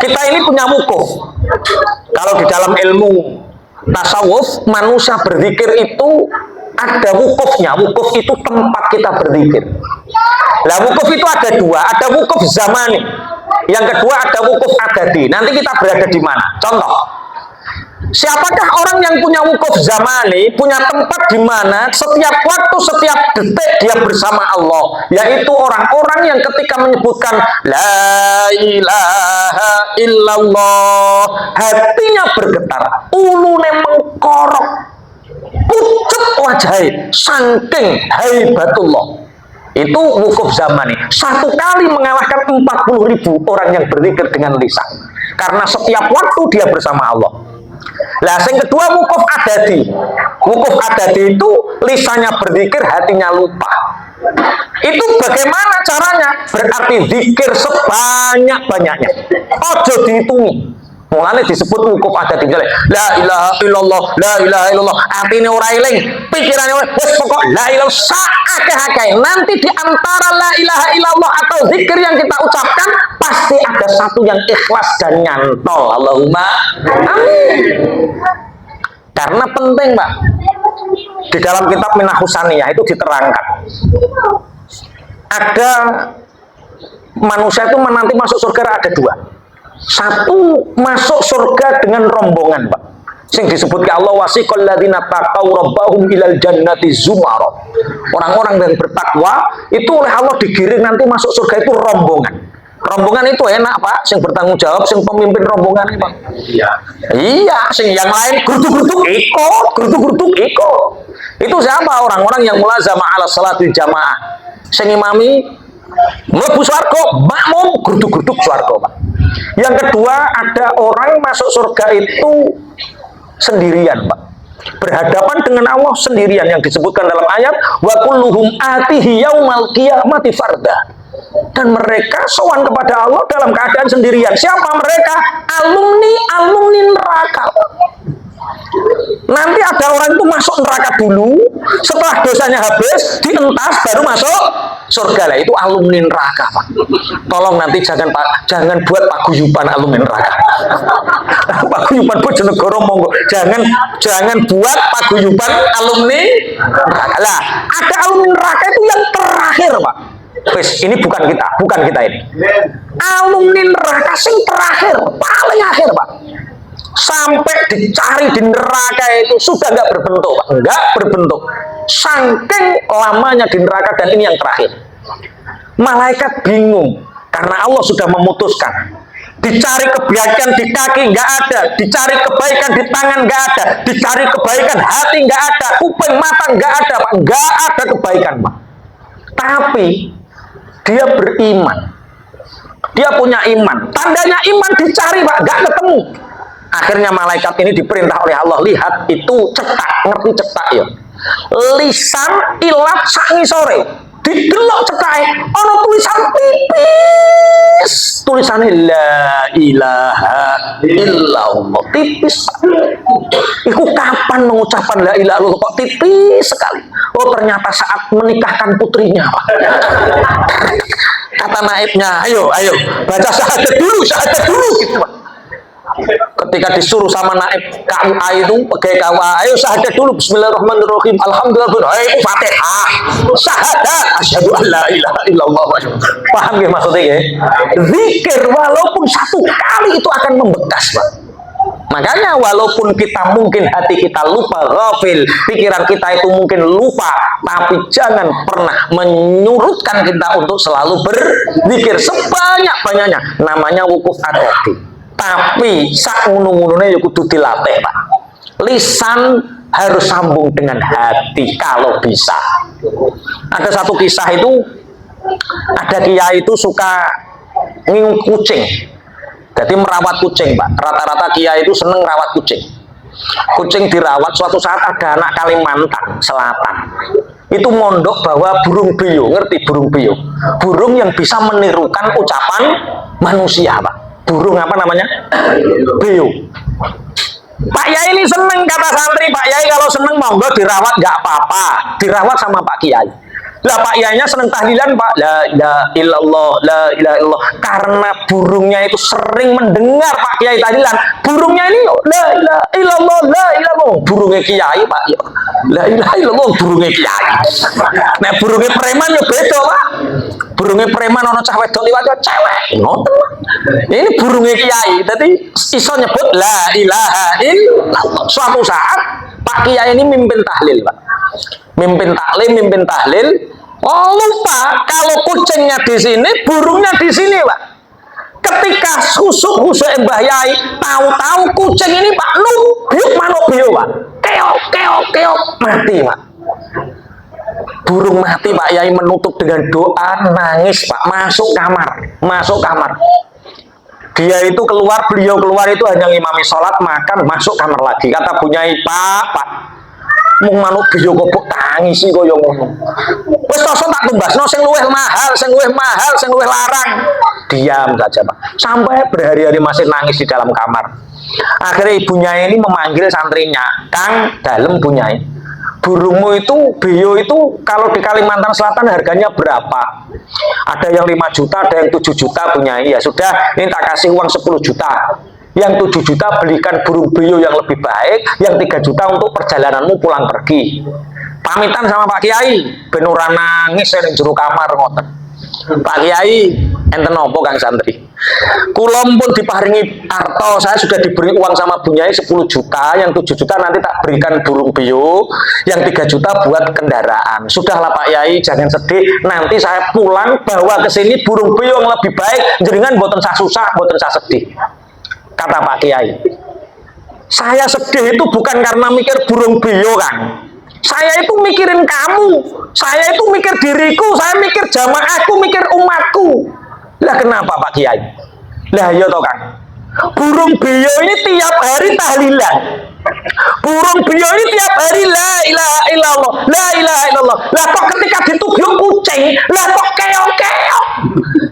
Kita ini punya wukuf. Kalau di dalam ilmu tasawuf, manusia berzikir itu ada wukufnya. Wukuf itu tempat kita berzikir. Nah, wukuf itu ada dua. Ada wukuf zamani. Yang kedua ada wukuf adadi. Nanti kita berada di mana? Contoh. Siapakah orang yang punya wukuf zamani, punya tempat di mana setiap waktu, setiap detik dia bersama Allah, yaitu orang-orang yang ketika menyebutkan la ilaha illallah, hatinya bergetar, ulune mengkorok, pucet wajahnya, saking haibatullah. Itu wukuf zamani. Satu kali mengalahkan 40.000 orang yang berzikir dengan lisan, karena setiap waktu dia bersama Allah. Lah, yang kedua wukuf adadi. Wukuf adadi itu lisannya berzikir, hatinya lupa. Itu bagaimana caranya? Berarti zikir sebanyak-banyaknya. Ojo dihitungi. Mulane disebut wukuf adadi. La ilaha illallah, la ilaha illallah. Atine ora eling, pikirane wis pokok la ilaha sakake-akeh. Nanti di antara la ilaha illallah atau zikir yang kita ucapkan pasti ada satu yang ikhlas dan nyantol. Allahumma amin. Karena penting, Pak. Di dalam kitab Minah Husaniyah itu diterangkan. Ada manusia itu nanti masuk surga ada dua. Satu masuk surga dengan rombongan, Pak. Sing disebutkan Allah wasiqal ladzina taqaw rabbahum ilal jannati zumara. Orang-orang yang bertakwa itu oleh Allah digiring nanti masuk surga itu rombongan. Rombongan itu enak, Pak, sing bertanggung jawab, sing pemimpin rombongan itu. Iya. Iya, sing yang lain geruduk-geruduk ikut, geruduk-geruduk ikut. Itu siapa? Orang-orang yang mulazamah ala salatil jamaah. Sing imami mlebu swarga, makmum geruduk-geruduk swarga, Pak. Yang kedua, ada orang masuk surga itu sendirian, Pak. Berhadapan dengan Allah sendirian yang disebutkan dalam ayat wa kulluhum atihi yaumal qiyamati farda. Dan mereka sowan kepada Allah dalam keadaan sendirian. Siapa mereka? Alumni neraka. Nanti ada orang itu masuk neraka dulu, setelah dosanya habis, dientas baru masuk surga. Lah itu alumni neraka, Pak. Tolong nanti jangan buat paguyuban alumni neraka. Paguyuban Bojonegoro monggo. Jangan buat paguyuban alumni neraka. Lah, ada alumni neraka itu yang terakhir, Pak. Wes, ini bukan kita ini. Alumni neraka sing terakhir, paling akhir, Pak. Sampai dicari di neraka itu sudah nggak berbentuk, Pak. Nggak berbentuk. Saking lamanya di neraka, dan ini yang terakhir. Malaikat bingung karena Allah sudah memutuskan. Dicari kebaikan di kaki nggak ada, dicari kebaikan di tangan nggak ada, dicari kebaikan hati nggak ada, kuping mata nggak ada, Pak. Nggak ada kebaikan, Pak. Tapi dia beriman, dia punya iman. Tandanya iman dicari, Pak, nggak ketemu. Akhirnya malaikat ini diperintah oleh Allah, lihat itu cetak, ngerti cetak ya. Lisan ilat sangi sore, didelok cekae ana tulisan tipis, tulisannya la ilaha illallah, tipis. Iku kapan mengucapkan la ilaha illallah kok tipis sekali? Oh ternyata saat menikahkan putrinya, Pak. Kata naibnya, ayo baca syahadat dulu gitu, Pak. Ketika disuruh sama naib KUA itu pegawai KUA, ayo syahadat dulu, bismillahirrahmanirrahim, alhamdulillah, ayo fatihah, syahadat, asyhadu an la ilaha illallah. Paham ya maksudnya ya? Zikir walaupun satu kali itu akan membekas, Pak. Makanya walaupun kita mungkin hati kita lupa, ghafil, pikiran kita itu mungkin lupa, tapi jangan pernah menyurutkan kita untuk selalu berzikir sebanyak-banyaknya. Namanya wukuf ad-dhati. Tapi sak ngunu-ngunune ya kudu dilatih, Pak. Lisan harus sambung dengan hati kalau bisa. Ada satu kisah itu, ada kiai itu suka ngingu kucing. Jadi merawat kucing, Pak. Rata-rata kiai itu seneng merawat kucing. Kucing dirawat, suatu saat ada anak Kalimantan Selatan. Itu mondok bawa burung beo, ngerti burung beo? Burung yang bisa menirukan ucapan manusia, Pak. Burung apa namanya? Beo. Pak Yai ini seneng, kata santri, Pak Yai kalau seneng monggo dirawat nggak apa-apa. Dirawat sama Pak Kiai. Lah Pak Yainya seneng tahlilan, Pak. La ilaha illallah, la ilaha illallah. Karena burungnya itu sering mendengar Pak Kiai tahlilan. Burungnya ini la ilaha illallah, la ilaha. Burungnya Kiai, Pak. La ilaha illallah burungnya Kiai. Nah, burungnya preman ya beda, Pak. Burungnya preman ono cah wedok liwat cewek. Ngoten. Ini burungnya Kiai. Jadi iso nyebut la ilaha illallah. Suatu saat Pak Kiai ini mimpin tahlil, Pak. Mimpin tahlil. Oh lupa kalau kucingnya di sini, burungnya di sini, Pak. Ketika susuk Mbah Yai, tahu-tahu kucing ini, Pak, lubyuk manuk bio, Pak. Keok, mati, Pak. Burung mati, Pak Yai menutup dengan doa, nangis, Pak. Masuk kamar. Dia itu beliau keluar itu hanya ngimami sholat, makan, masuk kamar lagi. Kata Bu Nyai, Pak. Mung manuk biyo kok tangisi kaya ngono. Wis tosok tak tumbasno sing luwih mahal, sing luwih larang. Diam saja, Pak. Sampai berhari-hari masih nangis di dalam kamar. Akhirnya ibunya ini memanggil santrinya, Kang, dalem Bu Nyai. Burungmu itu, beo itu kalau di Kalimantan Selatan harganya berapa? Ada yang 5 juta, ada yang 7 juta Bu Nyai. Ya sudah, ini tak kasih uang 10 juta. Yang 7 juta belikan burung beo yang lebih baik, yang 3 juta untuk perjalananmu pulang pergi. Pamitan sama Pak Kiai, ben ora nangis ning jero kamar ngoten. Pak Kiai, enten nopo Kang santri? Kula pun diparingi arto, saya sudah diberi uang sama Bu Nyai 10 juta, yang 7 juta nanti tak berikan burung beo, yang 3 juta buat kendaraan. Sudahlah Pak Yai, jangan sedih, nanti saya pulang bawa ke sini burung beo yang lebih baik, jenengan mboten sah susah, mboten sah sedih. Kata Pak Kiai, saya sedih itu bukan karena mikir burung beo, Kang. Saya itu mikirin kamu, saya itu mikir diriku, saya mikir jamaahku, mikir umatku. Lah kenapa Pak Kiai? Lah ya toh Kang, burung beo ini tiap hari tahlilan. Burung beo ini tiap hari la ilaha illallah, la ilaha illallah. Lah kok ketika ditubyuk kucing, lah kok keok-keok?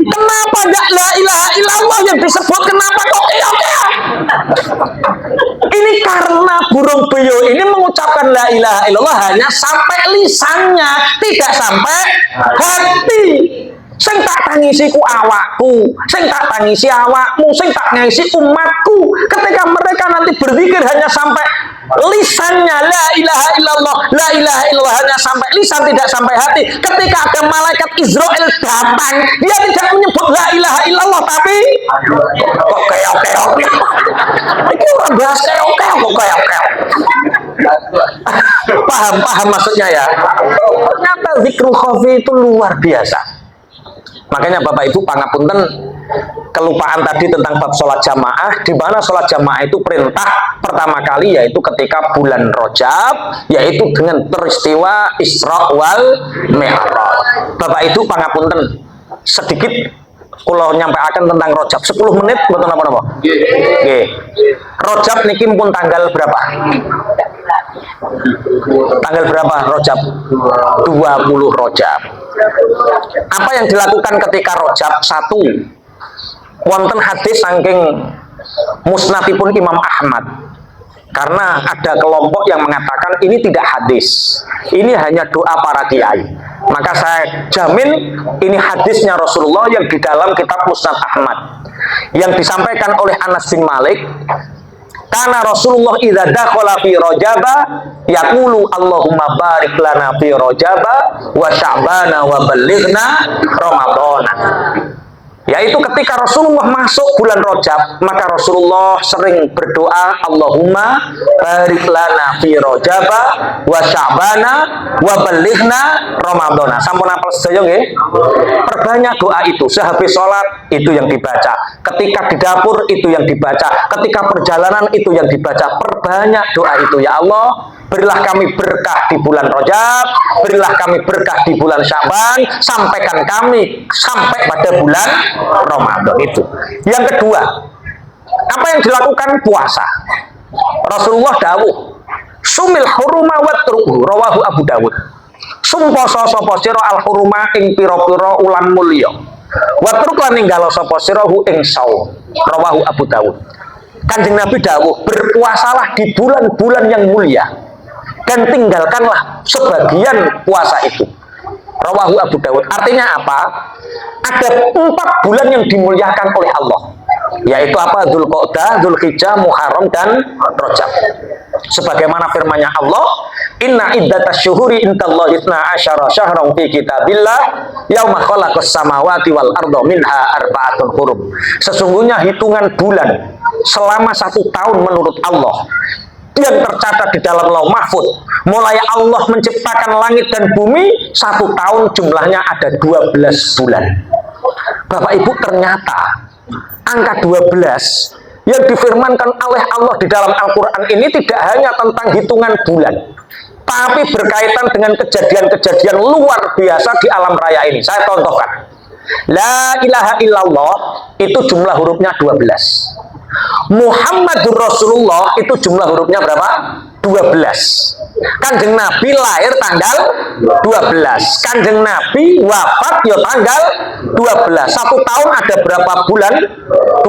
Kenapa enggak la ilaha illallah yang disebut, kenapa kok keok-keok? Ini karena burung beo ini mengucapkan la ilaha illallah hanya sampai lisannya, tidak sampai hati. Sing tak tangisi ku awakku, sing tak tangisi awakmu, sing tak tangisi umatku. Ketika mereka nanti berzikir hanya sampai lisannya la ilaha illallah, la ilaha illallah hanya sampai lisan, tidak sampai hati. Ketika ada malaikat Israel datang, dia tidak menyebut la ilaha illallah, tapi kok keok-keok. Ini orang bahas keok-keok, kok keok-keok. Paham maksudnya ya? Ternyata zikrul khafi itu luar biasa. Makanya Bapak Ibu pangapunten, kelupaan tadi tentang bab sholat jamaah, di mana sholat jamaah itu perintah pertama kali yaitu ketika bulan Rajab, yaitu dengan peristiwa Isra wal Mi'raj. Bapak Ibu pangapunten, sedikit kalau nyampaikan tentang Rajab 10 menit betul apa-apa. Nggih. Rajab niki pun tanggal berapa? Tanggal berapa Rajab? 20 Rajab. Apa yang dilakukan ketika Rajab? Satu, wonten hadis saking musnadipun Imam Ahmad. Karena ada kelompok yang mengatakan ini tidak hadis, ini hanya doa para kiai. Maka saya jamin ini hadisnya Rasulullah yang di dalam kitab Musnad Ahmad, yang disampaikan oleh Anas bin Malik. Karena Rasulullah idza dakhala fi Rajaba yaqulu Allahumma barik lana fi Rajaba wa Sya'bana wa ballighna Ramadhana. Yaitu ketika Rasulullah masuk bulan Rajab, maka Rasulullah sering berdoa, Allahumma barik lana fi Rajaba wa Sya'bana wa ballighna Ramadhana. Sampun apal sedaya nggih? Perbanyak doa itu. Sehabis sholat itu yang dibaca, ketika di dapur itu yang dibaca, ketika perjalanan itu yang dibaca. Perbanyak doa itu. Ya Allah, berilah kami berkah di bulan Rajab, berilah kami berkah di bulan Sya'ban, sampaikan kami sampai pada bulan Ramadan itu. Yang kedua, apa yang dilakukan? Puasa. Rasulullah dawuh, sumil huruma watruhu, rawahu Abu Dawud. Sumposo sapa sira al huruma ing pira-pira ulan mulya. Watruk lan ninggalo sapa sira hu ing saum, rawahu Abu Dawud. Kanjeng Nabi dawuh, berpuasalah di bulan-bulan yang mulia dan tinggalkanlah sebagian puasa itu. Rawahu Abu Dawud. Artinya apa? Ada 4 bulan yang dimuliakan oleh Allah, yaitu apa? Dzulqa'dah, Dzulhijjah, Muharram, dan Rajab. Sebagaimana firman-Nya Allah, Inna iddatasy syuhuri indallahi 12 syahran fi kitabillah yauma khalaqas samawati wal arda minha arba'atun hurum. Sesungguhnya hitungan bulan selama 1 tahun menurut Allah yang tercatat di dalam Lauh Mahfuz, mulai Allah menciptakan langit dan bumi, 1 tahun jumlahnya ada 12 bulan. Bapak Ibu, ternyata angka 12 yang difirmankan oleh Allah di dalam Al-Quran ini tidak hanya tentang hitungan bulan, tapi berkaitan dengan kejadian-kejadian luar biasa di alam raya ini. Saya contohkan, La ilaha illallah itu jumlah hurufnya 12. Muhammadur Rasulullah itu jumlah hurufnya berapa? 12. Kanjeng Nabi lahir tanggal 12. Kanjeng Nabi wafat ya tanggal 12. 1 tahun ada berapa bulan?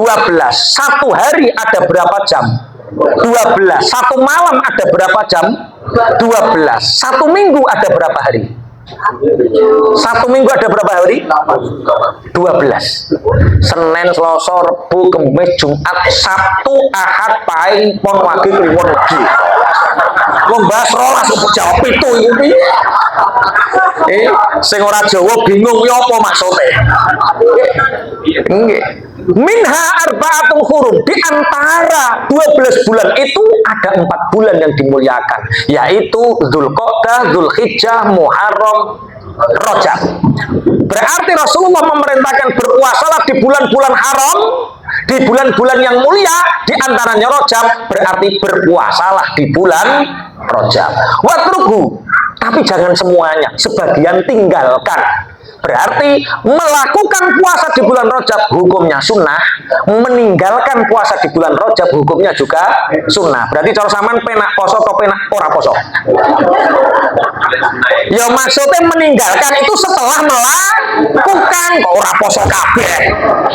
12. 1 hari ada berapa jam? 12. 1 malam ada berapa jam? 12. 1 minggu ada berapa hari? 1 minggu ada berapa hari? 12. Senin, Selasa, Rebu, Kamis, Jumat, Sabtu, Ahad, Paing, Pon, Wage, Kliwon, Legi. Membahas rolas kok jawab itu iki. Sing ora Jawa bingung ya apa maksude. Nggih. Minha arba'atul hurum, di antara 12 bulan itu ada 4 bulan yang dimuliakan, yaitu Dzulqa'dah, Dzulhijjah, Muharram, Rajab. Berarti Rasulullah memerintahkan berpuasalah di bulan-bulan haram, di bulan-bulan yang mulia, di antaranya Rajab. Berarti berpuasalah di bulan Rajab. Watruhu, tapi jangan semuanya, sebagian tinggalkan. Berarti melakukan puasa di bulan Rajab hukumnya sunnah, meninggalkan puasa di bulan Rajab hukumnya juga sunnah. Berarti cara sampean penak poso atau penak ora poso? Ya maksudnya meninggalkan itu setelah melakukan, kok ora poso kabeh.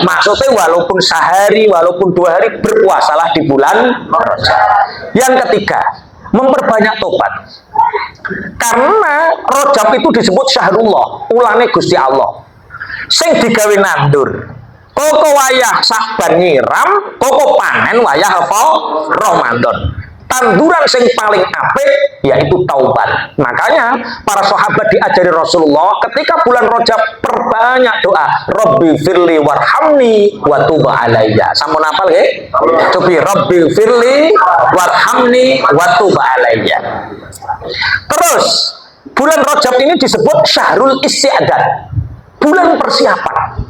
Maksudnya walaupun sehari, walaupun 2 hari berpuasalah di bulan Rajab. Yang ketiga, memperbanyak tobat. Karena Rajab itu disebut syahrullah, ulane Gusti Allah. Sing digawe nandur. Koko wayah Sa'ban nyiram, koko panen wayah apa? Ramadan. Tanduran sing paling apik yaitu taubat. Makanya para sahabat diajari Rasulullah ketika bulan Rajab perbanyak doa, Rabbi firli warhamni wa tub alayya. Sampun hafal nggih? Cobi Rabbi firli warhamni wa tub alayya. Terus bulan Rajab ini disebut syahrul isti'dad, bulan persiapan.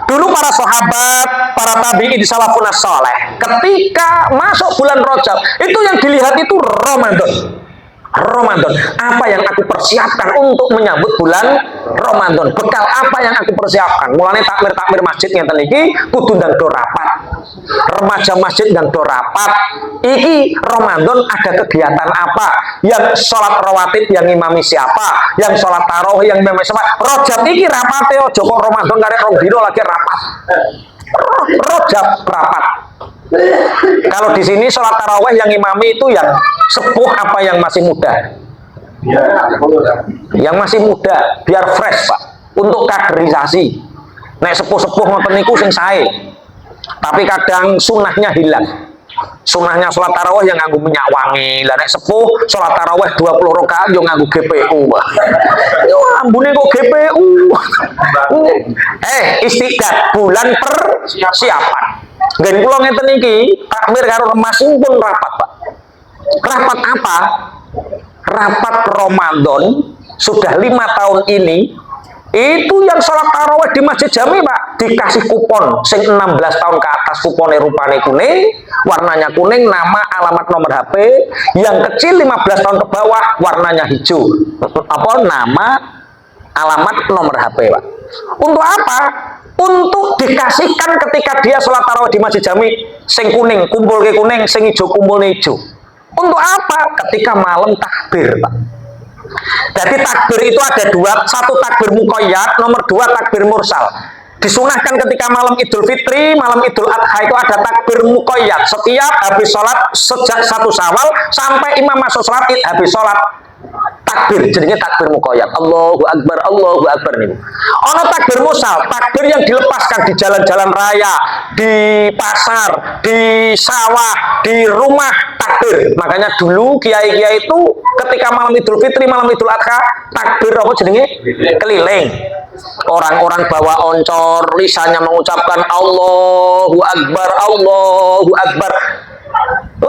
Dulu para sahabat, para tabi'in di salafun saleh, ketika masuk bulan Rajab, itu yang dilihat itu Ramadan. Ramadan. Apa yang aku persiapkan untuk menyambut bulan Ramadan? Bekal apa yang aku persiapkan? Mulane takmir masjid ngeten iki kudu ndang do rapat. Remaja masjid ndang do rapat. Iki Ramadan ada kegiatan apa? Yang sholat rawatib yang imami siapa? Yang sholat tarawih yang imami siapa? Rojab iki rapate aja kok Ramadan karek rong dino lagi rapat. Rojab rapat. Kalau di sini sholat tarawih yang imami itu yang sepuh apa yang masih muda? Yang masih muda, biar fresh Pak. Untuk kaderisasi. Nek sepuh-sepuh ngoten niku sing sae. Tapi kadang sunnahnya hilang. Sunnahnya sholat tarawih yang nganggu minyak wangi. Lah nek sepuh sholat tarawih 20 rakaat yo nganggu GPU Pak. Yo ambune kok GPU. Istiqdat bulan persiapan. Gen kula ngeten iki takmir karo remas pun rapat Pak. Rapat apa? Rapat Ramadan sudah 5 tahun ini itu yang sholat tarawih di masjid jami Pak dikasih kupon sing 16 tahun ke atas kuponnya rupanya kuning, warnanya kuning, nama alamat nomor HP, yang kecil 15 tahun ke bawah warnanya hijau nama alamat nomor HP Pak. Untuk apa? Untuk dikasihkan ketika dia sholat tarawih di masjid jami sing kuning kumpul ke kuning, sing hijau kumpul ke hijau. Untuk apa? Ketika malam takbir Pak. Jadi takbir itu ada dua, satu takbir muqayyad, nomor 2 takbir mursal. Disunahkan ketika malam Idul Fitri, malam Idul Adha itu ada takbir muqayyad. Setiap habis sholat sejak 1 Syawal sampai imam masuk sholat habis sholat takbir, jadinya takbir muqayyad. Allahu Akbar nih. Ono takbir mursal, takbir yang dilepaskan di jalan-jalan raya, di pasar, di sawah, di rumah takbir. Makanya dulu kiai-kiai itu ketika malam Idul Fitri, malam Idul Adha, takbir apa jadinya? Keliling. Orang-orang bawa oncor, lisannya mengucapkan Allahu Akbar, Allahu Akbar.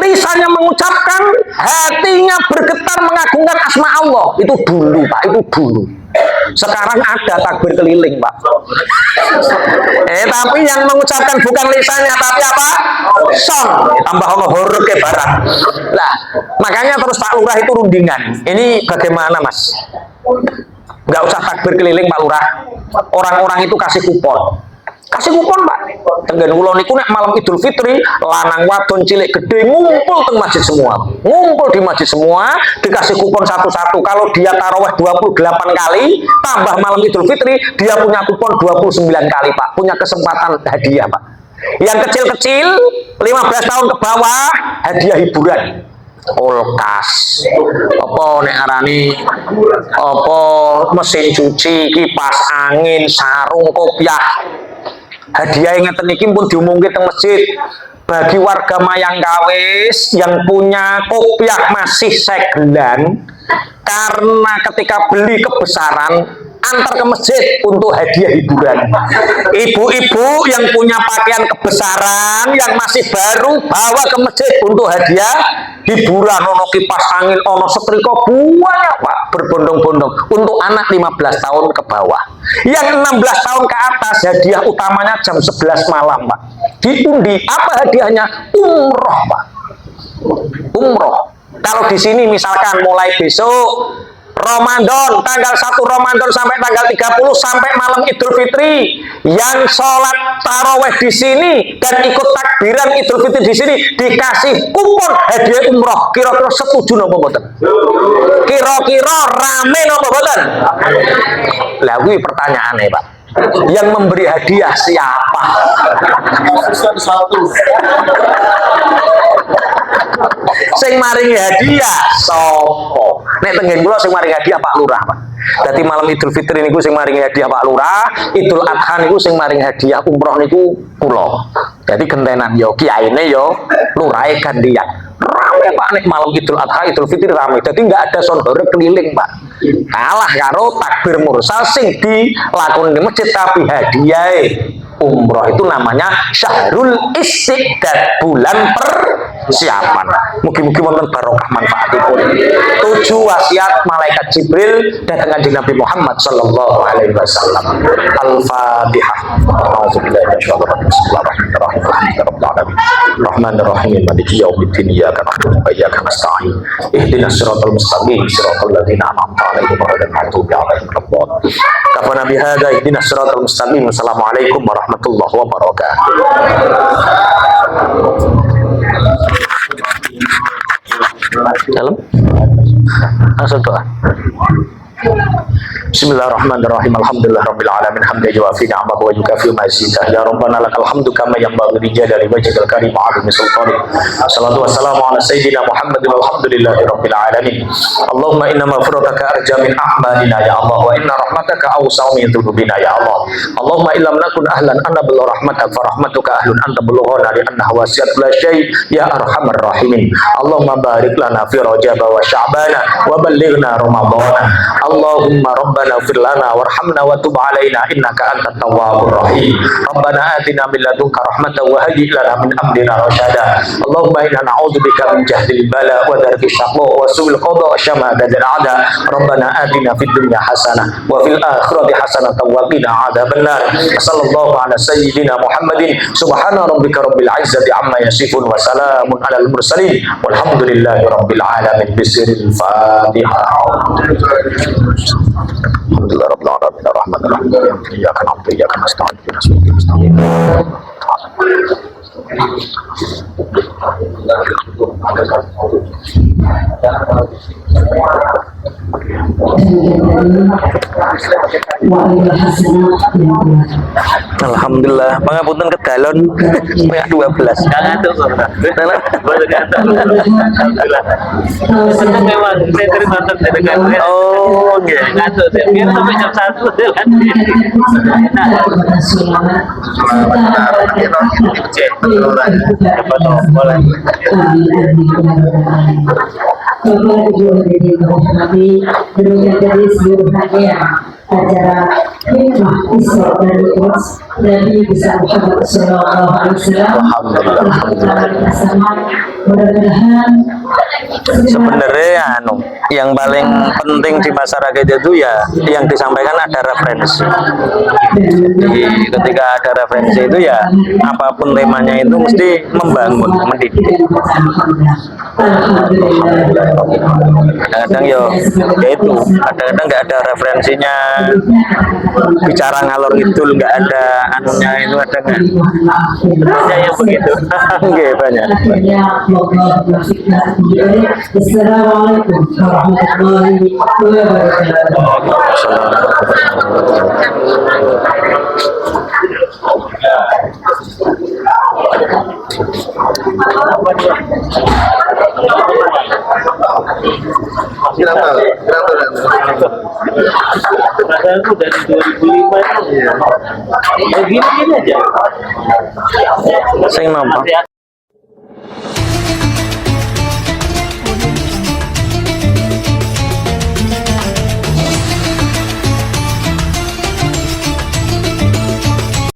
Lisannya mengucapkan, hatinya bergetar mengagungkan asma Allah. Itu dulu Pak, itu dulu. Sekarang ada takbir keliling Pak. Tapi yang mengucapkan bukan lisannya, tapi apa? Song. Tambah horor ke barat. Nah, makanya terus Pak Lurah itu rundingan. Ini bagaimana Mas? Nggak usah takbir keliling Pak Lurah. Orang-orang itu kasih kupon. Kasih kupon Pak. Tenggen kula niku nek malam Idul Fitri, lanang wadon cilik gede ngumpul teng masjid semua. Ngumpul di masjid semua, dikasih kupon satu-satu. Kalau dia tarawih 28 kali, tambah malam Idul Fitri, dia punya kupon 29 kali Pak. Punya kesempatan hadiah Pak. Yang kecil-kecil 15 tahun ke bawah, hadiah hiburan. Kulkas, apa nek arani apa mesin cuci, kipas angin, sarung, kopiah. Hadiah yang ngeten iki pun diumumke teng masjid. Bagi warga Mayangkawis yang punya kopiah masih segelan, karena ketika beli kebesaran antar ke masjid untuk hadiah hiburan. Ibu-ibu yang punya pakaian kebesaran yang masih baru bawa ke masjid untuk hadiah hiburan. Ono kipas angin, ono setrika, banyak Pak, berbondong-bondong untuk anak 15 tahun ke bawah. Yang 16 tahun ke atas hadiah utamanya jam 11 malam Pak. Diundi, apa hadiahnya? Umroh Pak. Umroh. Kalau di sini misalkan mulai besok Ramadan, tanggal 1 Ramadan sampai tanggal 30 sampai malam Idul Fitri, yang sholat taraweh di sini dan ikut takbiran Idul Fitri di sini dikasih kupon hadiah umroh. Kira-kira setuju nopo mboten? Kira-kira rame nopo mboten? Lah kuwi pertanyaane Pak. Yang memberi hadiah siapa? Sing maringi hadiah sopo? Nek tenggen kula sing maringi hadiah Pak Lurah Pak. Dadi malam Idul Fitri niku sing maringi hadiah Pak Lurah, Idul Adha niku sing maringi hadiah umroh niku kula. Dadi gentenan yo kiyaine yo lurahe gantian. Rame Pak nek malam Idul Adha, Idul Fitri rame. Dadi enggak ada sondore keliling Pak. Kalah karo takbir mursal sing dilakoni di masjid tapi hadiahe umroh itu namanya syahrul istiqdad, bulan persiapan. Mugi-mugi wonten barokah manfaatipun. 7 wasiat malaikat Jibril datang kanjeng Nabi Muhammad sallallahu alaihi wasallam. Al-Fatihah. A'udzubillahi minasyaitonir rajim. Bismillahirrahmanirrahim. Rahmanir Rahim Maliki Yaumiddin Iyyaka na'budu wa iyyaka nasta'in Ihdinas siratal mustaqim siratal ladzina an'amta 'alaihim ghairil maghdubi 'alaihim waladdallin. Kafana bihadza ihdinas siratal mustaqim. Wassalamualaikum warahmatullahi wabarakatuh. Dalam langsung doa. Bismillahirrahmanirrahim. Alhamdulillahirabbil alamin hamdan yuwafi ni'amahu wa yukafi mazidah. Ya Rabbana lakal hamdu kama yanbaghi li jalali wajhikal karim wa 'azimi sultanik. Salatu wassalamu ala sayyidina Muhammadin walhamdulillahirabbil alamin. Allahumma inna maghfirataka arja min a'malina ya Allah wa inna rahmataka awsa'u min dhunubina ya Allah. Allahumma illam nakun ahlan an nablu rahmatak fa rahmatuka ahlun anta bulughana li annaha wasi'at la syai' ya arhamar rahimin. Allahumma barik lana fi Rajab wa Sya'bana wa ballighna Ramadhana. Allahumma rabbana fir lana warhamna wa tub alaina innaka antat tawwabur rahim. Rabbana atina min ladunka rahmatan wa hayyi lana min amrina rasyada. Allahumma inna na'udzubika min jahdil bala wa darki syaqwa wa su'il qada wa syamatatil a'da. Rabbana atina fid dunya hasanah wa fil akhirati hasanatan wa qina adzabannar. Sallallahu ala sayyidina Muhammadin subhana rabbika rabbil izzati amma yasifun wa salamun alal mursalin walhamdulillahi rabbil alamin. Bismillahil Fatihah. Alhamdulillah rabbil alamin arrahmanir rahim iyyaka na'budu wa iyyaka nasta'in ihdinas siratal mustaqim. Alhamdulillah, pangapunten kedalon pihak 12. Ngantuk kok. Baru ngantuk. Alhamdulillah. Seneng memang saya terima dengan. Oh, nggih. Ngantuk saya. Biar sampai jam 1 jalan. Bapak Ibu hadirin kami demikian tadi seluruh hadiah acara hikmah Isra dan Mi'raj Nabi besar Muhammad Sallallahu Alaihi Wasallam. Mudah-mudahan sebenarnya yang paling penting di masyarakat itu ya yang disampaikan ada referensi. Jadi ketika ada referensi itu ya apapun temanya itu mesti membangun, mendidik. Kadang-kadang ya itu kadang-kadang nggak ada referensinya, bicara ngalor ngidul nggak ada anunya, itu ada nggak? Banyak yang begitu. Oke, banyak. Assalamualaikum warahmatullahi Padahal itu dari 2005 itu. Gini-gini aja. Saya nampak.